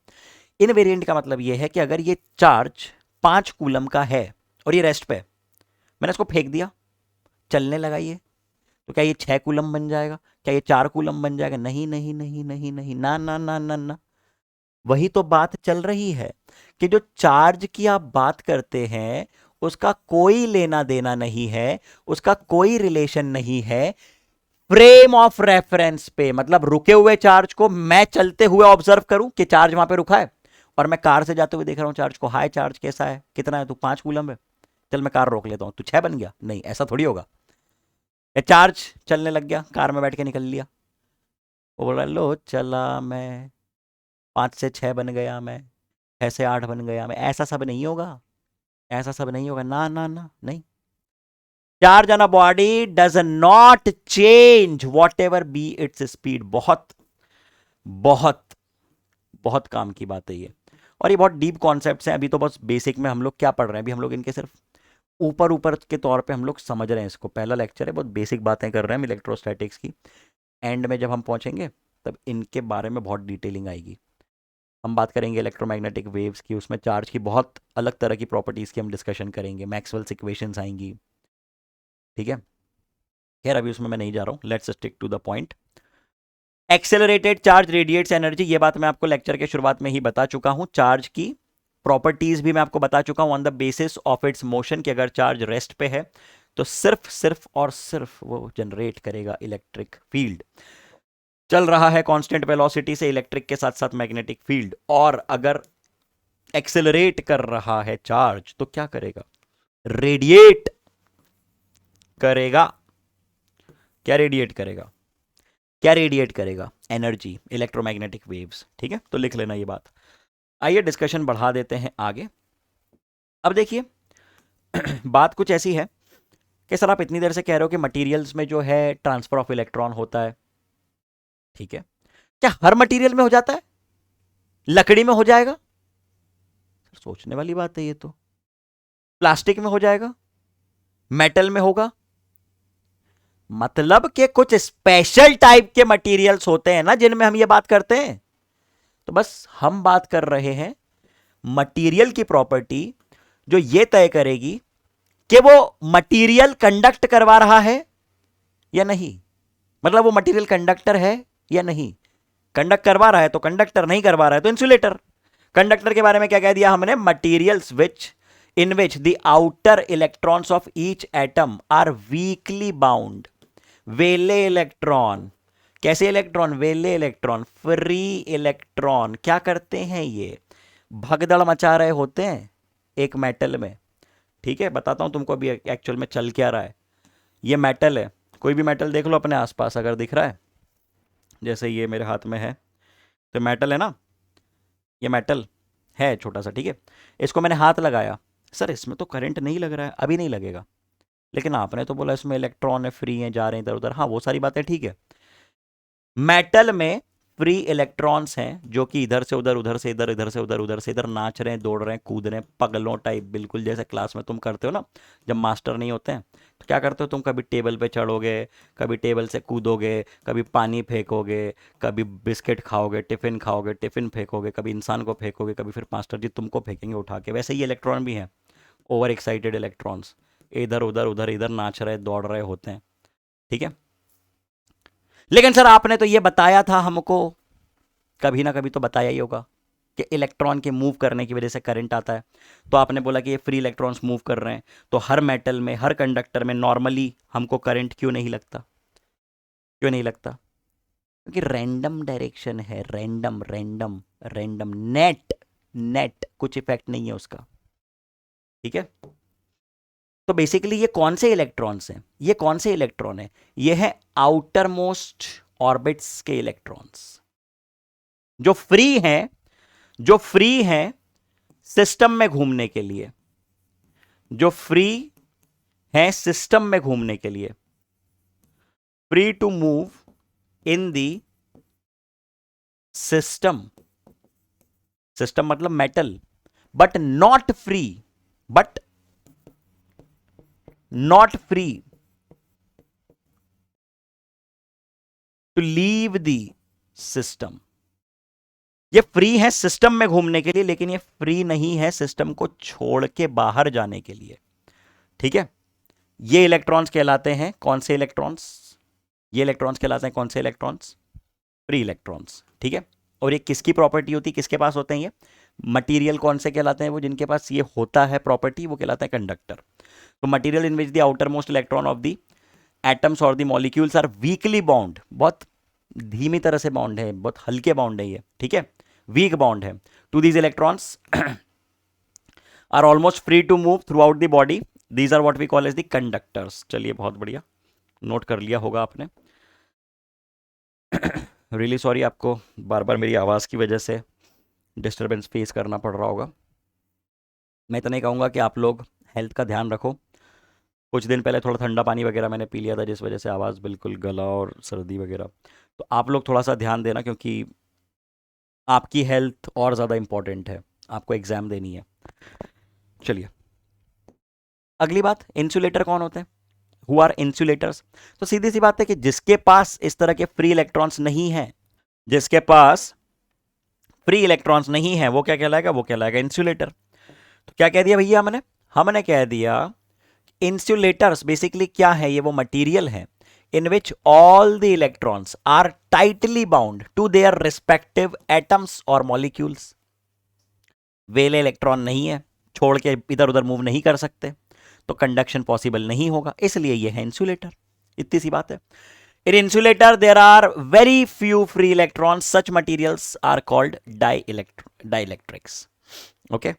इनवेरिएंट का मतलब ये है कि अगर ये चार्ज 5 कूलम का है और ये रेस्ट पे, मैंने इसको फेंक दिया, चलने लगा ये, तो क्या ये 6 कूलम बन जाएगा? क्या ये 4 कूलम बन जाएगा? नहीं नहीं नहीं नहीं नहीं, ना ना ना ना ना। वही तो बात चल रही है कि जो चार्ज की आप बात करते हैं उसका कोई लेना देना नहीं है, उसका कोई रिलेशन नहीं है फ्रेम ऑफ रेफरेंस पे। मतलब रुके हुए चार्ज को मैं चलते हुए ऑब्जर्व करूं कि चार्ज वहां पे रुका है, और मैं कार से जाते हुए देख रहा हूं चार्ज को, हाय चार्ज कैसा है, कितना है? तू 5 कूलम है, चल मैं कार रोक लेता हूं, तू 6 बन गया। नहीं, ऐसा थोड़ी होगा। या चार्ज चलने लग गया, कार में बैठ के निकल लिया, वो बोल रहा लो चला मैं, 5 से 6 बन गया मैं, 6 से 8 बन गया मैं। ऐसा सब नहीं होगा, ऐसा सब नहीं होगा, ना ना ना नहीं। Charge on a body does not change what ever be its speed. बहुत बहुत बहुत काम की बात है ये, और ये बहुत डीप कॉन्सेप्ट्स हैं। अभी तो बस बेसिक में हम लोग क्या पढ़ रहे हैं, अभी हम लोग इनके सिर्फ ऊपर ऊपर के तौर पे हम लोग समझ रहे हैं इसको। पहला लेक्चर है, बहुत बेसिक बातें कर रहे हैं हम इलेक्ट्रोस्टैटिक्स की। एंड में जब हम पहुंचेंगे तब इनके बारे में बहुत डिटेलिंग आएगी। हम बात करेंगे इलेक्ट्रोमैग्नेटिक वेव्स की, उसमें चार्ज की बहुत अलग तरह की प्रॉपर्टीज़ की हम डिस्कशन करेंगे, मैक्सवेल्स इक्वेशंस आएंगी, ठीक है, खैर अभी उसमें मैं नहीं जा रहा हूं, let's stick to the point. Accelerated charge radiates energy, ये बात मैं आपको लेक्चर के शुरुआत में ही बता चुका हूं। चार्ज की प्रॉपर्टीज भी मैं आपको बता चुका हूं on the basis of its motion, कि अगर चार्ज रेस्ट पे है तो सिर्फ सिर्फ और सिर्फ वो जनरेट करेगा इलेक्ट्रिक फील्ड। चल रहा है कांस्टेंट वेलोसिटी से इलेक्ट्रिक के साथ साथ मैग्नेटिक फील्ड, और अगर एक्सेलरेट कर रहा है चार्ज तो क्या करेगा? रेडिएट करेगा। क्या रेडिएट करेगा? क्या रेडिएट करेगा? Energy, electromagnetic waves. ठीक है, तो लिख लेना ये बात। आइए डिस्कशन बढ़ा देते हैं आगे। अब देखिए बात कुछ ऐसी है कि सर आप इतनी देर से कह रहे हो कि मटेरियल्स में जो है ट्रांसफर ऑफ इलेक्ट्रॉन होता है, ठीक है, क्या हर मटेरियल में हो जाता है? लकड़ी में हो जाएगा? सोचने वाली बात है ये तो। प्लास्टिक में हो जाएगा? मेटल में होगा? मतलब कि कुछ स्पेशल टाइप के मटेरियल्स होते हैं ना जिनमें हम ये बात करते हैं। तो बस हम बात कर रहे हैं मटेरियल की प्रॉपर्टी जो ये तय करेगी कि वो मटेरियल कंडक्ट करवा रहा है या नहीं। मतलब वो मटेरियल कंडक्टर है या नहीं। कंडक्ट करवा रहा है तो कंडक्टर, नहीं करवा रहा है तो इंसुलेटर। कंडक्टर के बारे में क्या कह दिया हमने? Materials which in which the outer electrons of each atom are weakly bound. वेले इलेक्ट्रॉन, कैसे इलेक्ट्रॉन? वेले इलेक्ट्रॉन, फ्री इलेक्ट्रॉन क्या करते हैं? ये भगदड़ मचा रहे होते हैं एक मेटल में। ठीक है, बताता हूं तुमको अभी एक्चुअल में चल क्या रहा है। ये मेटल है, कोई भी मेटल देख लो अपने आसपास, अगर दिख रहा है, जैसे ये मेरे हाथ में है तो मेटल है ना, ये मेटल है छोटा सा, ठीक है। इसको मैंने हाथ लगाया, सर इसमें तो करंट नहीं लग रहा है, अभी नहीं लगेगा, लेकिन आपने तो बोला इसमें इलेक्ट्रॉन है, फ्री हैं, जा रहे हैं इधर उधर। हाँ वो सारी बातें ठीक है। मेटल में फ्री इलेक्ट्रॉन्स हैं जो कि इधर से उधर, उधर से इधर, इधर से उधर, उधर से इधर नाच रहे हैं, दौड़ रहे हैं, कूद रहे हैं, पगलों टाइप, बिल्कुल जैसे क्लास में तुम करते हो ना जब मास्टर नहीं होते हैं। तो क्या करते हो तुम? कभी टेबल पे चढ़ोगे, कभी टेबल से कूदोगे, कभी पानी फेंकोगे, कभी बिस्किट खाओगे, टिफिन खाओगे, टिफिन फेंकोगे, कभी इंसान को फेंकोगे, कभी फिर मास्टर जी तुमको फेंकेंगे उठा के। वैसे ही इलेक्ट्रॉन भी हैं, ओवर एक्साइटेड इलेक्ट्रॉन्स, इधर उधर उधर इधर नाच रहे, दौड़ रहे होते हैं। ठीक है, लेकिन सर आपने तो ये बताया था हमको, कभी ना कभी तो बताया ही होगा कि इलेक्ट्रॉन के मूव करने की वजह से करंट आता है। तो आपने बोला कि ये फ्री इलेक्ट्रॉन्स मूव कर रहे हैं, तो हर मेटल में, हर कंडक्टर में नॉर्मली हमको करंट क्यों नहीं लगता? क्यों नहीं लगता? क्योंकि रैंडम डायरेक्शन है, random random random, net net, कुछ इफेक्ट नहीं है उसका। ठीक है, तो बेसिकली ये कौन से इलेक्ट्रॉन्स हैं? ये कौन से इलेक्ट्रॉन है? ये है आउटर मोस्ट ऑर्बिट्स के इलेक्ट्रॉन्स, जो फ्री हैं, जो फ्री हैं सिस्टम में घूमने के लिए, जो फ्री हैं सिस्टम में घूमने के लिए, free to move in the system. System मतलब metal, but not free, but not free to leave the system. ये फ्री है सिस्टम में घूमने के लिए, लेकिन ये फ्री नहीं है सिस्टम को छोड़ के बाहर जाने के लिए। ठीक है, ये इलेक्ट्रॉन्स कहलाते हैं कौन से इलेक्ट्रॉन्स? ये इलेक्ट्रॉन्स कहलाते हैं कौन से इलेक्ट्रॉन्स? Free electrons. ठीक है, और ये किसकी प्रॉपर्टी होती है, किसके पास होते हैं ये? मटेरियल कौन से कहलाते हैं? वो जिनके पास ये होता है प्रॉपर्टी, वो कहलाता है कंडक्टर। तो material in which the outermost electron of the atoms or the molecules are weakly bound, बहुत धीमी तरह से बाउंड है, बहुत हल्के बाउंड है ये। ठीक है, वीक बाउंड है टू these electrons are almost free to move throughout the body, these are what we call as the conductors. चलिए बहुत बढ़िया, नोट कर लिया होगा आपने। रियली सॉरी, आपको बार बार मेरी आवाज़ की वजह से डिस्टर्बेंस फेस करना पड़ रहा होगा। मैं इतना ही कहूँगा कि आप लोग हेल्थ का ध्यान रखो। कुछ दिन पहले थोड़ा ठंडा पानी वगैरह मैंने पी लिया था, जिस वजह से आवाज़ बिल्कुल गला और सर्दी वगैरह। तो आप लोग थोड़ा सा ध्यान देना, क्योंकि आपकी हेल्थ और ज़्यादा इंपॉर्टेंट है, आपको एग्ज़ाम देनी है। चलिए अगली बात, इंसुलेटर कौन होते हैं? Who are insulators? तो सीधी सी बात है कि जिसके पास इस तरह के फ्री इलेक्ट्रॉन्स नहीं है, जिसके पास फ्री इलेक्ट्रॉन्स नहीं है, वो क्या कहलाएगा? वो कहलाएगा इंसुलेटर। तो क्या कह दिया भैया हमने? हमने कह दिया इंसुलेटर्स बेसिकली क्या है, ये वो मटेरियल है in which all the electrons are tightly bound to their respective atoms or molecules. वेले इलेक्ट्रॉन नहीं है, छोड़ के इधर उधर मूव नहीं कर सकते, तो कंडक्शन पॉसिबल नहीं होगा, इसलिए ये है इंसुलेटर। इतनी सी बात है। In insulator there are very few free electrons. Such materials are called dielectrics. Okay?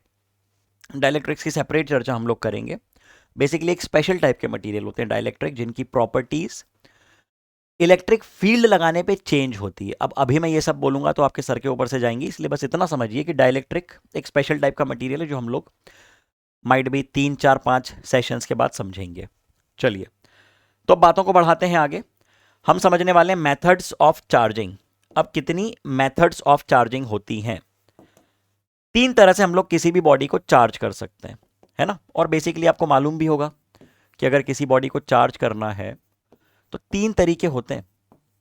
Dielectrics की सेपरेट चर्चा हम लोग करेंगे। बेसिकली एक स्पेशल टाइप के मटेरियल होते हैं डाइलेक्ट्रिक, जिनकी प्रॉपर्टीज इलेक्ट्रिक फील्ड लगाने पे चेंज होती है। अब अभी मैं ये सब बोलूंगा तो आपके सर के ऊपर से जाएंगी, इसलिए बस इतना समझिए कि डाइलेक्ट्रिक एक स्पेशल टाइप का मटेरियल है जो हम लोग माइट भी 3 4 5 सेशंस के बाद समझेंगे। चलिए, तो बातों को बढ़ाते हैं आगे। हम समझने वाले हैं मेथड्स ऑफ चार्जिंग। अब कितनी मेथड्स ऑफ चार्जिंग होती हैं? 3 तरह से हम लोग किसी भी बॉडी को चार्ज कर सकते हैं, है ना। और बेसिकली आपको मालूम भी होगा कि अगर किसी बॉडी को चार्ज करना है तो 3 तरीके होते हैं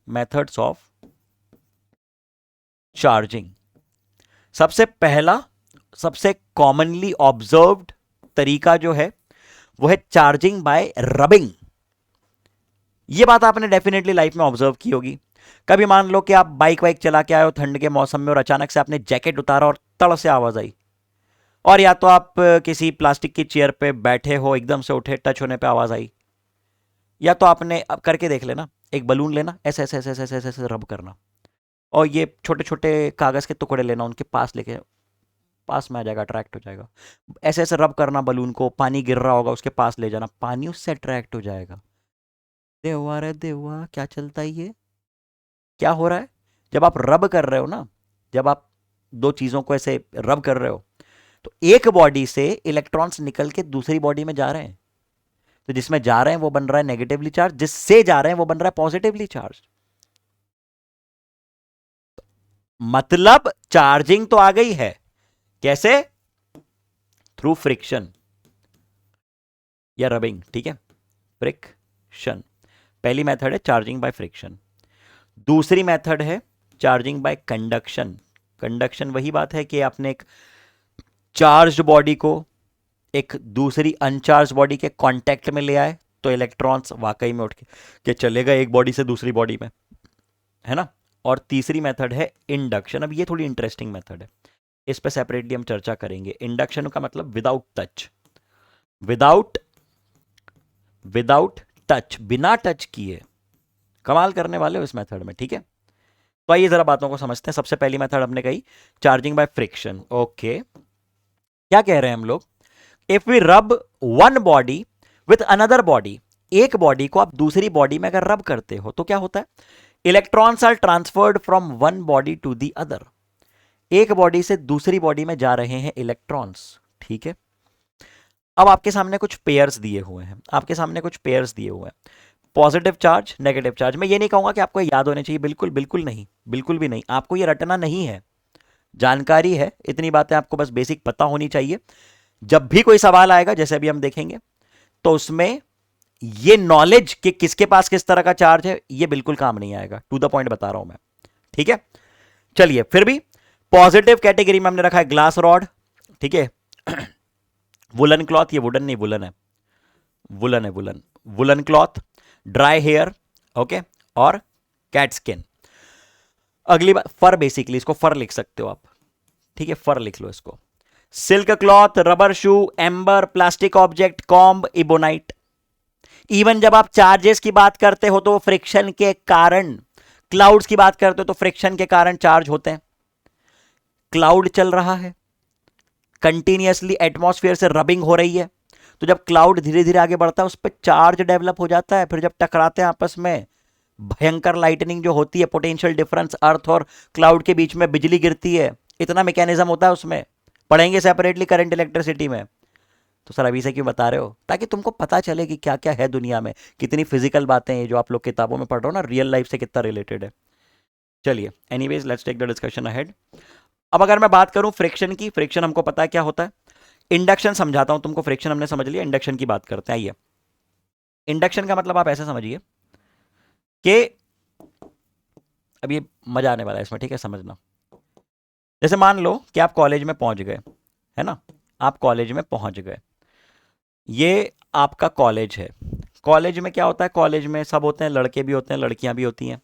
मेथड्स ऑफ चार्जिंग। सबसे पहला, सबसे कॉमनली ऑब्जर्व्ड तरीका जो है वो है चार्जिंग बाय रबिंग। ये बात आपने डेफिनेटली लाइफ में ऑब्जर्व की होगी। कभी मान लो कि आप बाइक वाइक चला के आए हो ठंड के मौसम में और अचानक से आपने जैकेट उतारा और तड़ से आवाज आई, और या तो आप किसी प्लास्टिक की चेयर पे बैठे हो, एकदम से उठे, टच होने पे आवाज आई, या तो आपने अब करके देख लेना, एक बलून लेना, ऐसे ऐसे ऐसे ऐसे ऐसे ऐसे रब करना, और ये छोटे छोटे कागज के टुकड़े लेना, उनके पास लेके पास में आ जाएगा, अट्रैक्ट हो जाएगा। ऐसे ऐसे रब करना बलून को, पानी गिर रहा होगा उसके पास ले जाना, पानी उससे अट्रैक्ट हो जाएगा। देवा रे देवा, क्या चलता है ये, क्या हो रहा है? जब आप रब कर रहे हो ना, जब आप 2 चीजों को ऐसे रब कर रहे हो तो एक बॉडी से इलेक्ट्रॉन्स निकल के दूसरी बॉडी में जा रहे हैं, तो जिसमें जा रहे हैं वो बन रहा है नेगेटिवली चार्ज, जिससे जा रहे हैं वो बन रहा है पॉजिटिवली चार्ज। मतलब चार्जिंग तो आ गई है, कैसे? थ्रू फ्रिक्शन या रबिंग, ठीक है, फ्रिक्शन पहली मेथड है, चार्जिंग बाय फ्रिक्शन। दूसरी मेथड है चार्जिंग बाय कंडक्शन। कंडक्शन वही बात है कि आपने एक चार्ज बॉडी को एक दूसरी अनचार्ज बॉडी के कांटेक्ट में ले आए तो इलेक्ट्रॉन्स वाकई में उठ के चलेगा एक बॉडी से दूसरी बॉडी में, है ना। और तीसरी मेथड है इंडक्शन। अब ये थोड़ी इंटरेस्टिंग मेथड है, इस पे सेपरेटली हम चर्चा करेंगे। इंडक्शन का मतलब विदाउट टच, विदाउट टच, बिना टच किए। कमाल करने वाले हो इस मेथड में, ठीक है। तो आइए जरा बातों को समझते हैं। सबसे पहली मेथड हमने कही चार्जिंग बाय फ्रिक्शन। ओके, क्या कह रहे हैं हम लोग? इफ वी रब one body with another body, एक बॉडी को आप दूसरी बॉडी में अगर रब करते हो तो क्या होता है? Electrons are transferred from one body to the other. एक बॉडी से दूसरी बॉडी में जा रहे हैं इलेक्ट्रॉन्स, ठीक है। अब आपके सामने कुछ पेयर्स दिए हुए हैं, पॉजिटिव चार्ज, नेगेटिव चार्ज। मैं ये नहीं कहूंगा कि आपको याद होने चाहिए, बिल्कुल बिल्कुल नहीं, बिल्कुल भी नहीं, आपको ये रटना नहीं है, जानकारी है, इतनी बातें आपको बस बेसिक पता होनी चाहिए। जब भी कोई सवाल आएगा, जैसे अभी हम देखेंगे, तो उसमें ये नॉलेज कि किसके पास किस तरह का चार्ज है, ये बिल्कुल काम नहीं आएगा। टू द पॉइंट बता रहा हूं मैं, ठीक है। चलिए, फिर भी पॉजिटिव कैटेगरी में हमने रखा है ग्लास रॉड, ठीक है, वुलन क्लॉथ, ये वुडन नहीं, वुलन है, woolen cloth, dry hair, okay, और कैट स्किन। अगली बात फर, बेसिकली इसको फर लिख सकते हो आप, ठीक है, फर लिख लो इसको। Silk cloth, rubber shoe, amber, plastic object, comb, ebonite. Even जब आप चार्जेस की बात करते हो तो फ्रिक्शन के कारण, क्लाउड्स की बात करते हो तो फ्रिक्शन के कारण चार्ज होते हैं। क्लाउड चल रहा है, कंटिन्यूअसली एटमॉस्फेयर से रबिंग हो रही है, तो जब क्लाउड धीरे धीरे आगे बढ़ता है उस पर चार्ज डेवलप हो जाता है। फिर जब टकराते हैं आपस में, भयंकर लाइटनिंग जो होती है, पोटेंशियल डिफरेंस अर्थ और क्लाउड के बीच में बिजली गिरती है, इतना मैकेनिज्म होता है उसमें, पढ़ेंगे सेपरेटली करंट इलेक्ट्रिसिटी में। तो सर अभी से क्यों बता रहे हो? ताकि तुमको पता चले कि क्या क्या है दुनिया में, कितनी फिजिकल बातें हैं जो आप लोग किताबों में पढ़ रहे हो ना, रियल लाइफ से कितना रिलेटेड है। चलिए, anyways let's take the discussion ahead. अब अगर मैं बात करूं फ्रिक्शन की, फ्रिक्शन हमको पता है क्या होता है। इंडक्शन समझाता हूं तुमको, फ्रिक्शन हमने समझ लिया, इंडक्शन की बात करते हैं। आइए, इंडक्शन का मतलब आप ऐसे समझिए कि अब ये मजा आने वाला है इसमें, ठीक है, समझना। जैसे मान लो कि आप कॉलेज में पहुंच गए, है ना, आप कॉलेज में पहुंच गए, ये आपका कॉलेज है। कॉलेज में क्या होता है, कॉलेज में सब होते हैं, लड़के भी होते हैं, लड़कियां भी होती हैं।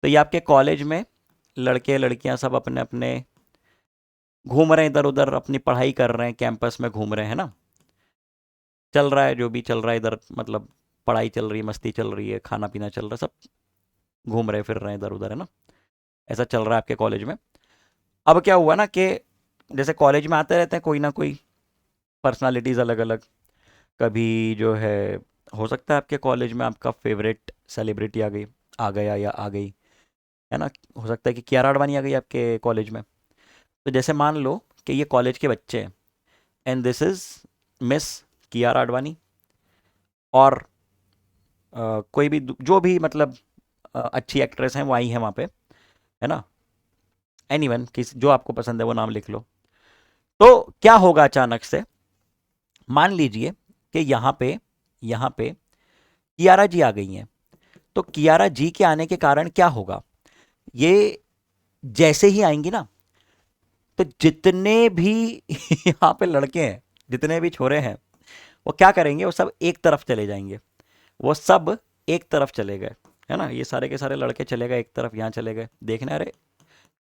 तो ये आपके कॉलेज में लड़के लड़कियां सब अपने अपने घूम रहे हैं, इधर उधर अपनी पढ़ाई कर रहे हैं, कैंपस में घूम रहे हैं ना। चल रहा है जो भी चल रहा है इधर, मतलब पढ़ाई चल रही है, मस्ती चल रही है, खाना पीना चल रहा है, सब घूम रहे फिर रहे हैं इधर उधर, है ना। ऐसा चल रहा है आपके कॉलेज में। अब क्या हुआ ना कि जैसे कॉलेज में आते रहते हैं कोई ना कोई पर्सनालिटीज़ अलग अलग। कभी जो है, हो सकता है आपके कॉलेज में आपका फेवरेट सेलिब्रिटी आ गया या आ गई, है ना। हो सकता है कि कियारा आडवाणी आ गई आपके कॉलेज में। तो जैसे मान लो कि ये कॉलेज के बच्चे हैं, and this is miss Kiara Advani, और कोई भी जो भी मतलब अच्छी एक्ट्रेस हैं वो आई हैं वहाँ पे, है ना। एनीवन किस जो आपको पसंद है वो नाम लिख लो। तो क्या होगा अचानक से, मान लीजिए कि यहाँ पे कियारा जी आ गई हैं। तो कियारा जी के आने के कारण क्या होगा, ये जैसे ही आएंगी ना, तो जितने भी यहाँ पे लड़के हैं, जितने भी छोरे हैं, वो क्या करेंगे, वो सब एक तरफ चले जाएंगे। वो सब एक तरफ चले गए, है ना। ये सारे के सारे लड़के चले गए एक तरफ, यहाँ चले गए देखने, अरे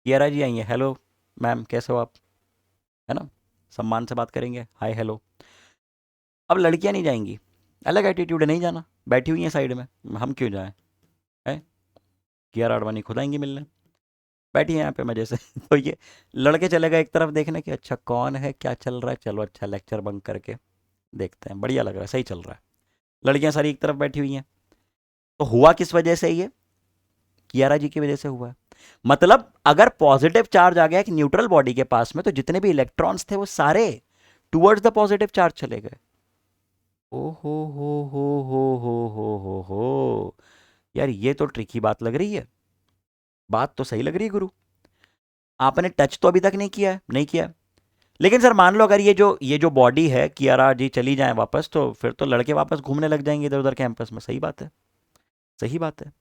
कियारा जी आई हैं, हेलो मैम कैसे हो आप, है ना। सम्मान से बात करेंगे, हाय हेलो। अब लड़कियां नहीं जाएंगी, अलग एटीट्यूड है, नहीं जाना, बैठी हुई हैं साइड में, हम क्यों जाएं, है। कियारा आडवाणी खुद आएंगी मिलने, बैठी हैं यहाँ पे मजे से। तो ये लड़के चले गए एक तरफ देखने कि अच्छा कौन है, क्या चल रहा है, चलो अच्छा लेक्चर बंक करके देखते हैं, बढ़िया लग रहा है, सही चल रहा है। लड़कियां सारी एक तरफ बैठी हुई हैं। तो हुआ किस वजह से ये, कियारा जी की वजह से हुआ है। मतलब अगर पॉजिटिव चार्ज आ गया एक न्यूट्रल बॉडी के पास में, तो जितने भी इलेक्ट्रॉन्स थे वो सारे टुवर्ड्स द पॉजिटिव चार्ज चले गए। ओहो हो यार, ये तो ट्रिकी बात लग रही है। बात तो सही लग रही है गुरु, आपने टच तो अभी तक नहीं किया है, नहीं किया है। लेकिन सर मान लो अगर ये जो बॉडी है कियारा जी चली जाए वापस, तो फिर तो लड़के वापस घूमने लग जाएंगे इधर उधर कैंपस में, सही बात है, सही बात है।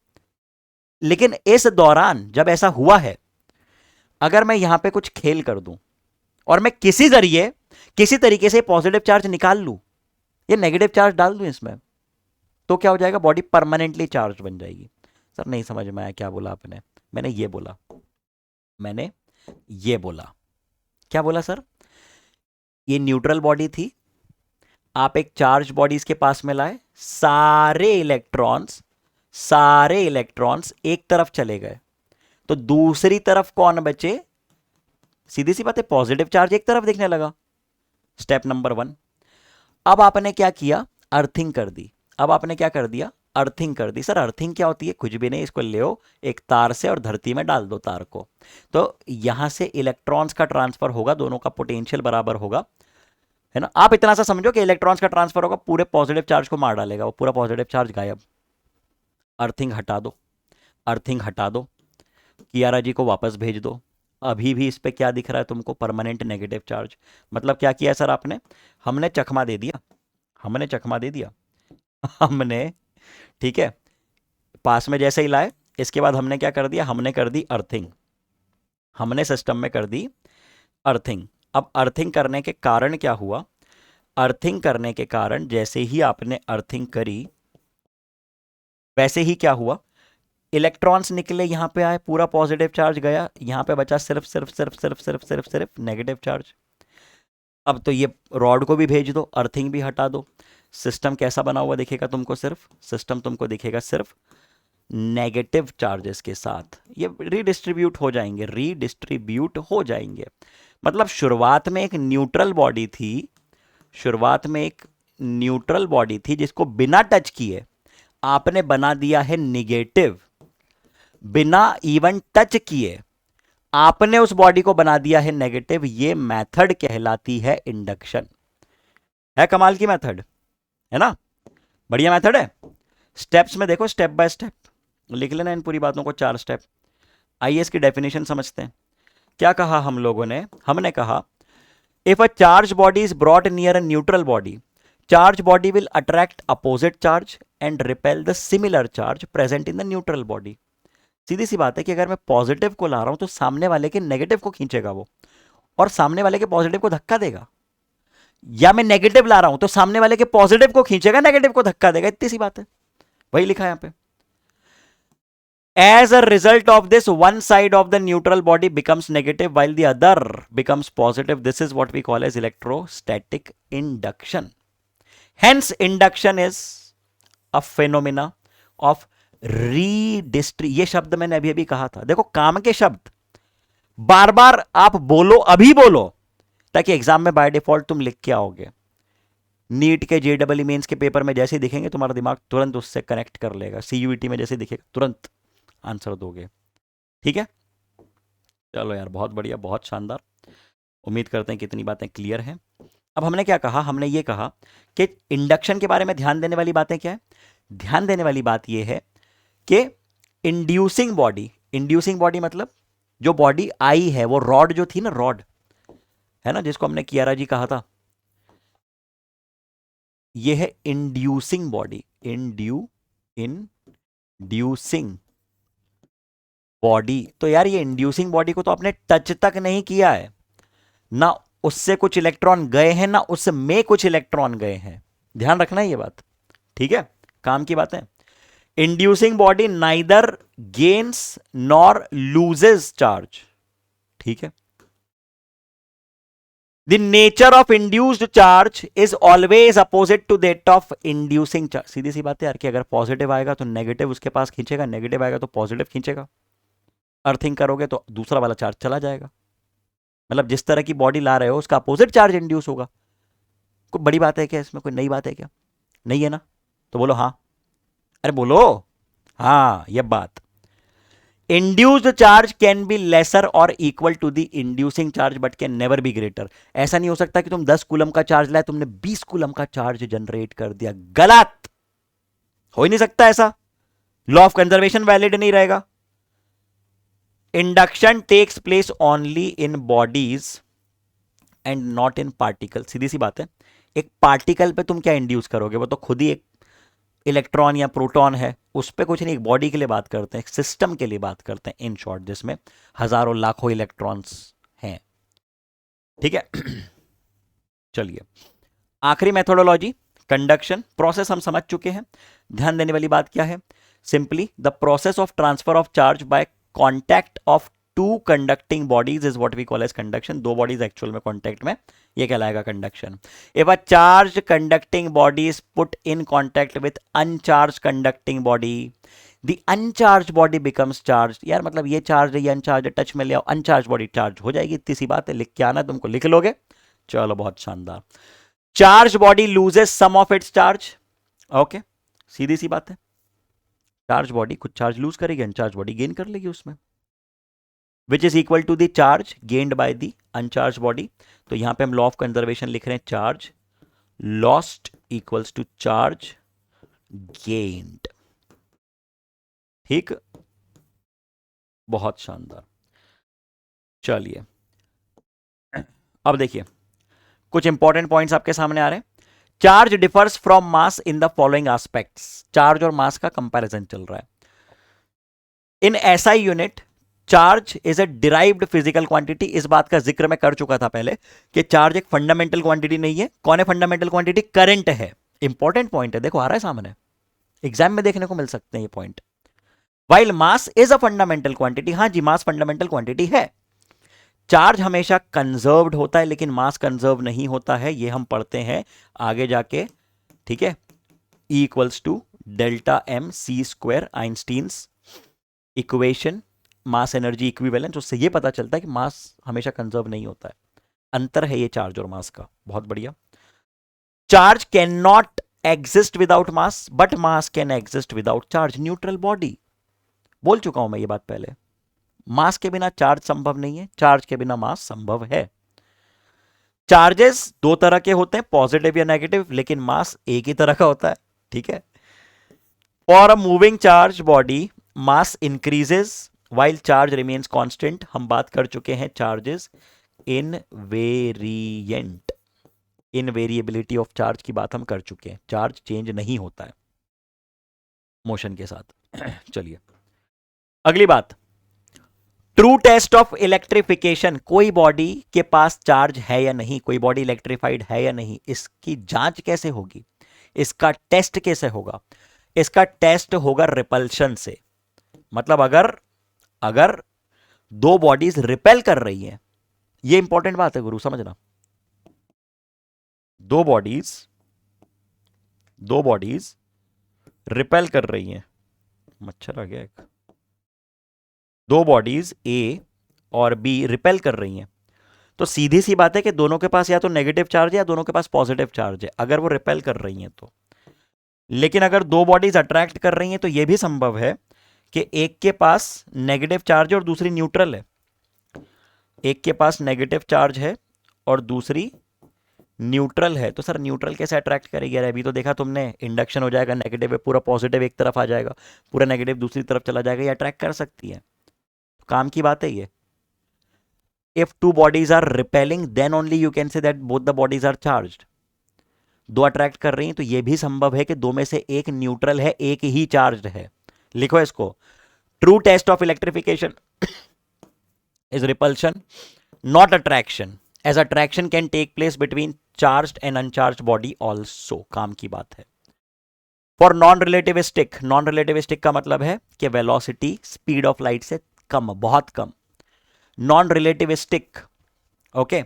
लेकिन इस दौरान जब ऐसा हुआ है, अगर मैं यहां पे कुछ खेल कर दूं और मैं किसी जरिए किसी तरीके से पॉजिटिव चार्ज निकाल लूं, ये नेगेटिव चार्ज डाल दूं इसमें, तो क्या हो जाएगा, बॉडी परमानेंटली चार्ज बन जाएगी। सर नहीं समझ में आया क्या बोला आपने, मैंने ये बोला, मैंने ये बोला, क्या बोला सर, ये न्यूट्रल बॉडी थी, आप एक चार्ज बॉडी इसके पास में लाए, सारे इलेक्ट्रॉन्स एक तरफ चले गए, तो दूसरी तरफ कौन बचे, सीधी सी बात है, पॉजिटिव चार्ज एक तरफ दिखने लगा। Step number 1। अब आपने क्या किया, अर्थिंग कर दी। अब आपने क्या कर दिया, अर्थिंग कर दी। सर अर्थिंग क्या होती है, कुछ भी नहीं, इसको ले एक तार से और धरती में डाल दो तार को, तो यहां से इलेक्ट्रॉन्स का ट्रांसफर होगा, दोनों का पोटेंशियल बराबर होगा, है ना। आप इतना सा समझो कि इलेक्ट्रॉन्स का ट्रांसफर होगा, पूरे पॉजिटिव चार्ज को मार डालेगा, वो पूरा पॉजिटिव चार्ज गायब। अर्थिंग हटा दो, अर्थिंग हटा दो, कियारा जी को वापस भेज दो। अभी भी इस पे क्या दिख रहा है तुमको, परमानेंट नेगेटिव चार्ज। मतलब क्या किया सर आपने, हमने चकमा दे दिया, हमने चकमा दे दिया। हमने, ठीक है, पास में जैसे ही लाए, इसके बाद हमने क्या कर दिया, हमने कर दी अर्थिंग, हमने सिस्टम में कर दी अर्थिंग। अब अर्थिंग करने के कारण क्या हुआ, अर्थिंग करने के कारण जैसे ही आपने अर्थिंग करी, वैसे ही क्या हुआ, इलेक्ट्रॉन्स निकले, यहां पे आए, पूरा पॉजिटिव चार्ज गया, यहां पे बचा सिर्फ सिर्फ सिर्फ सिर्फ सिर्फ सिर्फ सिर्फ नेगेटिव चार्ज। अब तो ये रॉड को भी भेज दो, अर्थिंग भी हटा दो, सिस्टम कैसा बना हुआ दिखेगा तुमको, सिर्फ सिस्टम तुमको दिखेगा सिर्फ नेगेटिव चार्जेस के साथ, ये रीडिस्ट्रीब्यूट हो जाएंगे, रीडिस्ट्रीब्यूट हो जाएंगे। मतलब शुरुआत में एक न्यूट्रल बॉडी थी, शुरुआत में एक न्यूट्रल बॉडी थी जिसको बिना टच किए आपने बना दिया है निगेटिव, बिना इवन टच किए आपने उस बॉडी को बना दिया है नेगेटिव। ये मेथड कहलाती है इंडक्शन। है कमाल की मेथड, है ना, बढ़िया मेथड है। स्टेप्स में देखो, स्टेप बाय स्टेप लिख लेना इन पूरी बातों को, 4 स्टेप। आइए इसकी डेफिनेशन समझते हैं। क्या कहा हम लोगों ने, हमने कहा if a charge body is brought near a neutral body, charge body will attract opposite charge and repel the similar charge present in the neutral body. सीधी सी बात है कि अगर मैं पॉजिटिव को ला रहा हूं तो सामने वाले के नेगेटिव को खींचेगा वो, और सामने वाले के पॉजिटिव को धक्का देगा। या मैं नेगेटिव ला रहा हूं तो सामने वाले के पॉजिटिव को खींचेगा, नेगेटिव को धक्का देगा, इतनी सी बात है। वही लिखा है यहां पे। As a result of this, one side of the neutral body becomes negative while the other becomes positive. This is what we call as electrostatic induction. Hence, induction is a phenomena of redistribution. ये शब्द मैंने अभी अभी कहा था। देखो, काम के शब्द बार बार आप बोलो, अभी बोलो, ताकि एग्जाम में बाय डिफॉल्ट तुम लिख के आओगे। नीट के जेडबल मेंस के पेपर में जैसे दिखेंगे तुम्हारा दिमाग तुरंत उससे कनेक्ट कर लेगा। सीयूईटी में जैसे दिखेगा तुरंत आंसर दोगे। ठीक है, चलो यार, बहुत बढ़िया, बहुत शानदार। उम्मीद करते हैं कि इतनी बातें क्लियर हैं। अब हमने क्या कहा? हमने ये कहा कि इंडक्शन के बारे में ध्यान देने वाली बातें क्या है? ध्यान देने वाली बात यह है कि इंड्यूसिंग बॉडी मतलब जो बॉडी आई है, वो रॉड जो थी ना, रॉड है ना, जिसको हमने कियारा जी कहा था, ये है इंड्यूसिंग बॉडी। Inducing body. तो यार, ये इंड्यूसिंग बॉडी को तो आपने टच तक नहीं किया है ना, उससे कुछ इलेक्ट्रॉन गए हैं ना उसमें कुछ इलेक्ट्रॉन गए हैं। ध्यान रखना है ये बात, ठीक है, काम की बात है। Inducing body neither gains nor loses charge. ठीक है, the nature of induced charge is always opposite to that of inducing charge. सीधी सी बात है यार कि अगर पॉजिटिव आएगा तो नेगेटिव उसके पास खींचेगा, नेगेटिव आएगा तो पॉजिटिव खींचेगा। अर्थिंग करोगे तो दूसरा वाला चार्ज चला जाएगा। मतलब जिस तरह की बॉडी ला रहे हो उसका अपोजिट चार्ज इंड्यूस होगा। कोई बड़ी बात है क्या इसमें? कोई नई बात है क्या? नहीं है ना? तो बोलो हाँ। अरे बोलो हाँ। ये बात, induced charge can be lesser or equal to the inducing charge but can never be greater. ऐसा नहीं हो सकता कि तुम 10 कूलम का चार्ज लाए, तुमने 20 कूलम का चार्ज जनरेट कर दिया। गलत, हो ही नहीं सकता ऐसा। लॉ ऑफ कंजर्वेशन वैलिड नहीं रहेगा। Induction takes place only in bodies and not in particle. सीधी सी बात है, एक पार्टिकल पे तुम क्या इंड्यूस करोगे? वो तो खुद ही एक इलेक्ट्रॉन या प्रोटॉन है, उस पर कुछ नहीं। एक बॉडी के लिए बात करते हैं, एक सिस्टम के लिए बात करते हैं इन शॉर्ट, जिसमें हजारों लाखों इलेक्ट्रॉन्स हैं। ठीक है चलिए, आखिरी मेथोडोलॉजी कंडक्शन प्रोसेस हम समझ चुके हैं। ध्यान देने वाली बात क्या है? Simply the process of transfer of charge by contact of two conducting bodies is what we call as conduction. दो बॉडीज एक्चुअल में कॉन्टैक्ट में, ये कहलाएगा conduction. If a charge conducting body is put in contact with uncharge conducting body, the uncharge body becomes charge. यार मतलब ये charge है, ये अनचार्ज, टच में ले आओ, अनचार्ज बॉडी चार्ज हो जाएगी। इतनी सी बात है, लिख के आना, तुमको लिख लोगे। चलो बहुत शानदार। Charge body loses some of its charge. Okay, सीधी सी बात है, चार्ज बॉडी कुछ चार्ज लूज करेगी, अनचार्ज बॉडी गेन कर लेगी उसमें, which is equal to the charge gained by the uncharge body. तो यहां पे हम लॉ ऑफ कंजर्वेशन लिख रहे हैं, charge lost equals to charge gained. ठीक, बहुत शानदार। चलिए अब देखिए, कुछ इंपॉर्टेंट पॉइंट्स आपके सामने आ रहे हैं। Charge differs from mass in the following aspects. Charge और मास का कंपैरिजन चल रहा है। In SI unit charge is a derived physical quantity. इस बात का जिक्र मैं कर चुका था पहले कि चार्ज एक फंडामेंटल क्वांटिटी नहीं है। कौन है फंडामेंटल क्वांटिटी? करंट है। इंपॉर्टेंट पॉइंट है, देखो आ रहा है सामने, एग्जाम में देखने को मिल सकते हैं ये point. While mass is a fundamental quantity, हाँ जी, मास फंडामेंटल क्वांटिटी है। चार्ज हमेशा कंजर्व्ड होता है लेकिन मास कंजर्व नहीं होता है, ये हम पढ़ते हैं आगे जाके। ठीक है, E equals to delta M C square, Einstein's equation, mass energy equivalence. उससे ये पता चलता है कि मास हमेशा कंजर्व नहीं होता है। अंतर है ये चार्ज और मास का, बहुत बढ़िया। Charge can not exist without mass but mass can exist without charge. Neutral body, बोल चुका हूं मैं ये बात पहले। मास के बिना चार्ज संभव नहीं है, चार्ज के बिना मास संभव है। चार्जेस दो तरह के होते हैं, पॉजिटिव या नेगेटिव, लेकिन मास एक ही तरह का होता है। ठीक है, for a moving charge body mass increases while charge remains constant. हम बात कर चुके हैं चार्जेस इनवेरिएंट, इनवेरिएबिलिटी ऑफ चार्ज की बात हम कर चुके हैं। चार्ज चेंज नहीं होता है मोशन के साथ। चलिए अगली बात, ट्रू टेस्ट ऑफ इलेक्ट्रिफिकेशन, कोई बॉडी के पास चार्ज है या नहीं, कोई बॉडी इलेक्ट्रिफाइड है या नहीं, इसकी जांच कैसे होगी, इसका टेस्ट कैसे होगा? इसका टेस्ट होगा रिपल्शन से। मतलब अगर अगर दो बॉडीज रिपेल कर रही हैं, ये इंपॉर्टेंट बात है गुरु, समझना। दो बॉडीज रिपेल कर रही हैं, मच्छर आ गया एक, दो बॉडीज ए और बी रिपेल कर रही हैं, तो सीधी सी बात है कि दोनों के पास या तो नेगेटिव चार्ज है या दोनों के पास पॉजिटिव चार्ज है, अगर वो रिपेल कर रही हैं तो। लेकिन अगर दो बॉडीज अट्रैक्ट कर रही हैं तो यह भी संभव है कि एक के पास नेगेटिव चार्ज है और दूसरी न्यूट्रल है, एक के पास नेगेटिव चार्ज है और दूसरी न्यूट्रल है। तो सर न्यूट्रल कैसे अट्रैक्ट करेगी? यार अभी तो देखा तुमने, इंडक्शन हो जाएगा, नेगेटिव है पूरा, पॉजिटिव एक तरफ आ जाएगा, पूरा नेगेटिव दूसरी तरफ चला जाएगा, ये अट्रैक्ट कर सकती है, काम की बात है ये। If two bodies are repelling then only you can say that both the bodies are charged. दो अट्रैक्ट कर रही हैं तो यह भी संभव है कि दो में से एक न्यूट्रल है, एक ही चार्ज्ड है। लिखो इसको, true test of electrification is repulsion not attraction, as attraction can take place between charged and uncharged body also, काम की बात है। For non relativistic, non relativistic का मतलब है कि वेलोसिटी स्पीड ऑफ लाइट से कम, बहुत कम। Non relativistic, okay,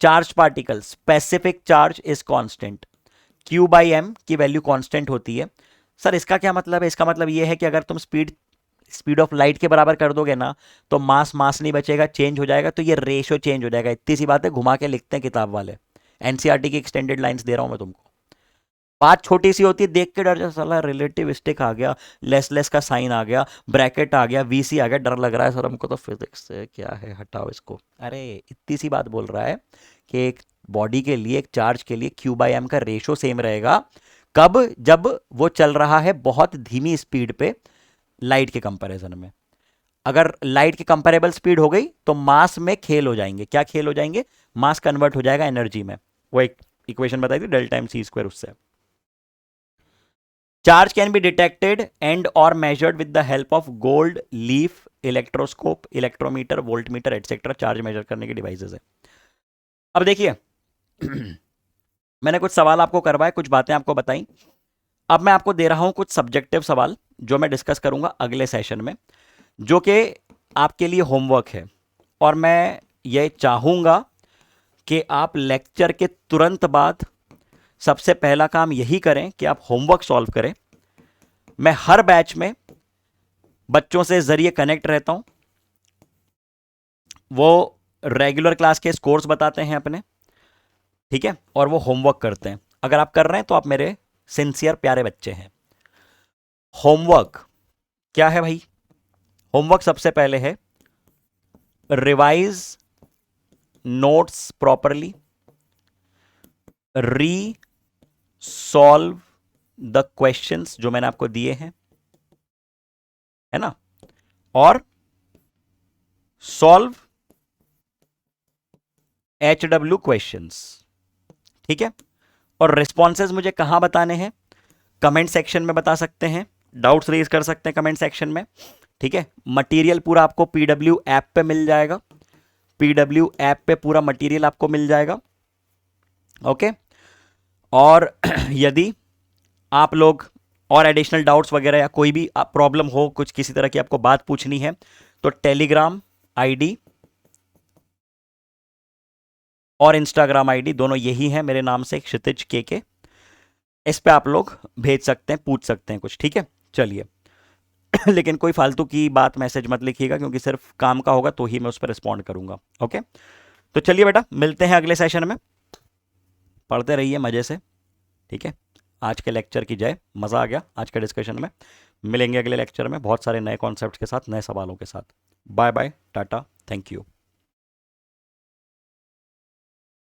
charge particle specific charge is constant, Q by M की वैल्यू कांस्टेंट होती है। सर इसका क्या मतलब है? इसका मतलब यह है कि अगर तुम स्पीड ऑफ लाइट के बराबर कर दोगे ना तो मास नहीं बचेगा, चेंज हो जाएगा, तो ये रेशियो चेंज हो जाएगा। इतनी सी बात है, घुमा के लिखते हैं किताब वाले, एनसीईआरटी की एक्सटेंडेड लाइंस दे रहा हूं मैं तुमको। बात छोटी सी होती है, देख के डर जा, साला रिलेटिविस्टिक आ गया, लेस का साइन आ गया, ब्रैकेट आ गया, वीसी आ गया, डर लग रहा है सर हमको तो फिजिक्स से, क्या है हटाओ इसको। अरे इतनी सी बात बोल रहा है कि एक बॉडी के लिए, एक चार्ज के लिए Q बाई एम का रेशियो सेम रहेगा। कब? जब वो चल रहा है बहुत धीमी स्पीड पे लाइट के कंपैरिजन में। अगर लाइट की कंपेरेबल स्पीड हो गई तो मास में खेल हो जाएंगे। क्या खेल हो जाएंगे? मास कन्वर्ट हो जाएगा एनर्जी में। वो एक इक्वेशन बताई थी, डेल्टा एम सी स्क्वायर, उससे। Charge can be detected and or measured with the help of gold leaf, electroscope, electrometer, voltmeter etcetera, charge measure करने के डिवाइसेस है। अब देखिए मैंने कुछ सवाल आपको करवाए, कुछ बातें आपको बताई, अब मैं आपको दे रहा हूं कुछ सब्जेक्टिव सवाल जो मैं डिस्कस करूंगा अगले सेशन में, जो कि आपके लिए होमवर्क है। और मैं ये चाहूंगा कि आप लेक्चर के तुरंत बाद सबसे पहला काम यही करें कि आप होमवर्क सॉल्व करें। मैं हर बैच में बच्चों से जरिए कनेक्ट रहता हूं, वो रेगुलर क्लास के स्कोर्स बताते हैं अपने, ठीक है, और वो होमवर्क करते हैं। अगर आप कर रहे हैं तो आप मेरे सिंसियर प्यारे बच्चे हैं। होमवर्क क्या है भाई? होमवर्क सबसे पहले है रिवाइज नोट्स प्रॉपरली, री सॉल्व द क्वेश्चंस जो मैंने आपको दिए हैं, है ना, और सॉल्व HW क्वेश्चंस, ठीक है। और रिस्पॉन्सेज मुझे कहां बताने हैं? कमेंट सेक्शन में बता सकते हैं, डाउट्स रेज कर सकते हैं कमेंट सेक्शन में, ठीक है। मटेरियल पूरा आपको PW ऐप पे मिल जाएगा, PW ऐप पे पूरा मटेरियल आपको मिल जाएगा, ओके। और यदि आप लोग और एडिशनल डाउट्स वगैरह या कोई भी प्रॉब्लम हो, कुछ किसी तरह की आपको बात पूछनी है, तो टेलीग्राम आईडी और इंस्टाग्राम आईडी दोनों यही है मेरे नाम से, क्षितिज के, इस पे आप लोग भेज सकते हैं, पूछ सकते हैं कुछ, ठीक है। चलिए लेकिन कोई फालतू की बात मैसेज मत लिखिएगा, क्योंकि सिर्फ काम का होगा तो ही मैं उस पर रिस्पॉन्ड करूंगा, ओके। तो चलिए बेटा, मिलते हैं अगले सेशन में, पढ़ते रहिए मजे से, ठीक है। आज के लेक्चर की जय, मजा आ गया आज के डिस्कशन में। मिलेंगे अगले लेक्चर में बहुत सारे नए कॉन्सेप्ट्स के साथ, नए सवालों के साथ। Bye bye, tata, thank you.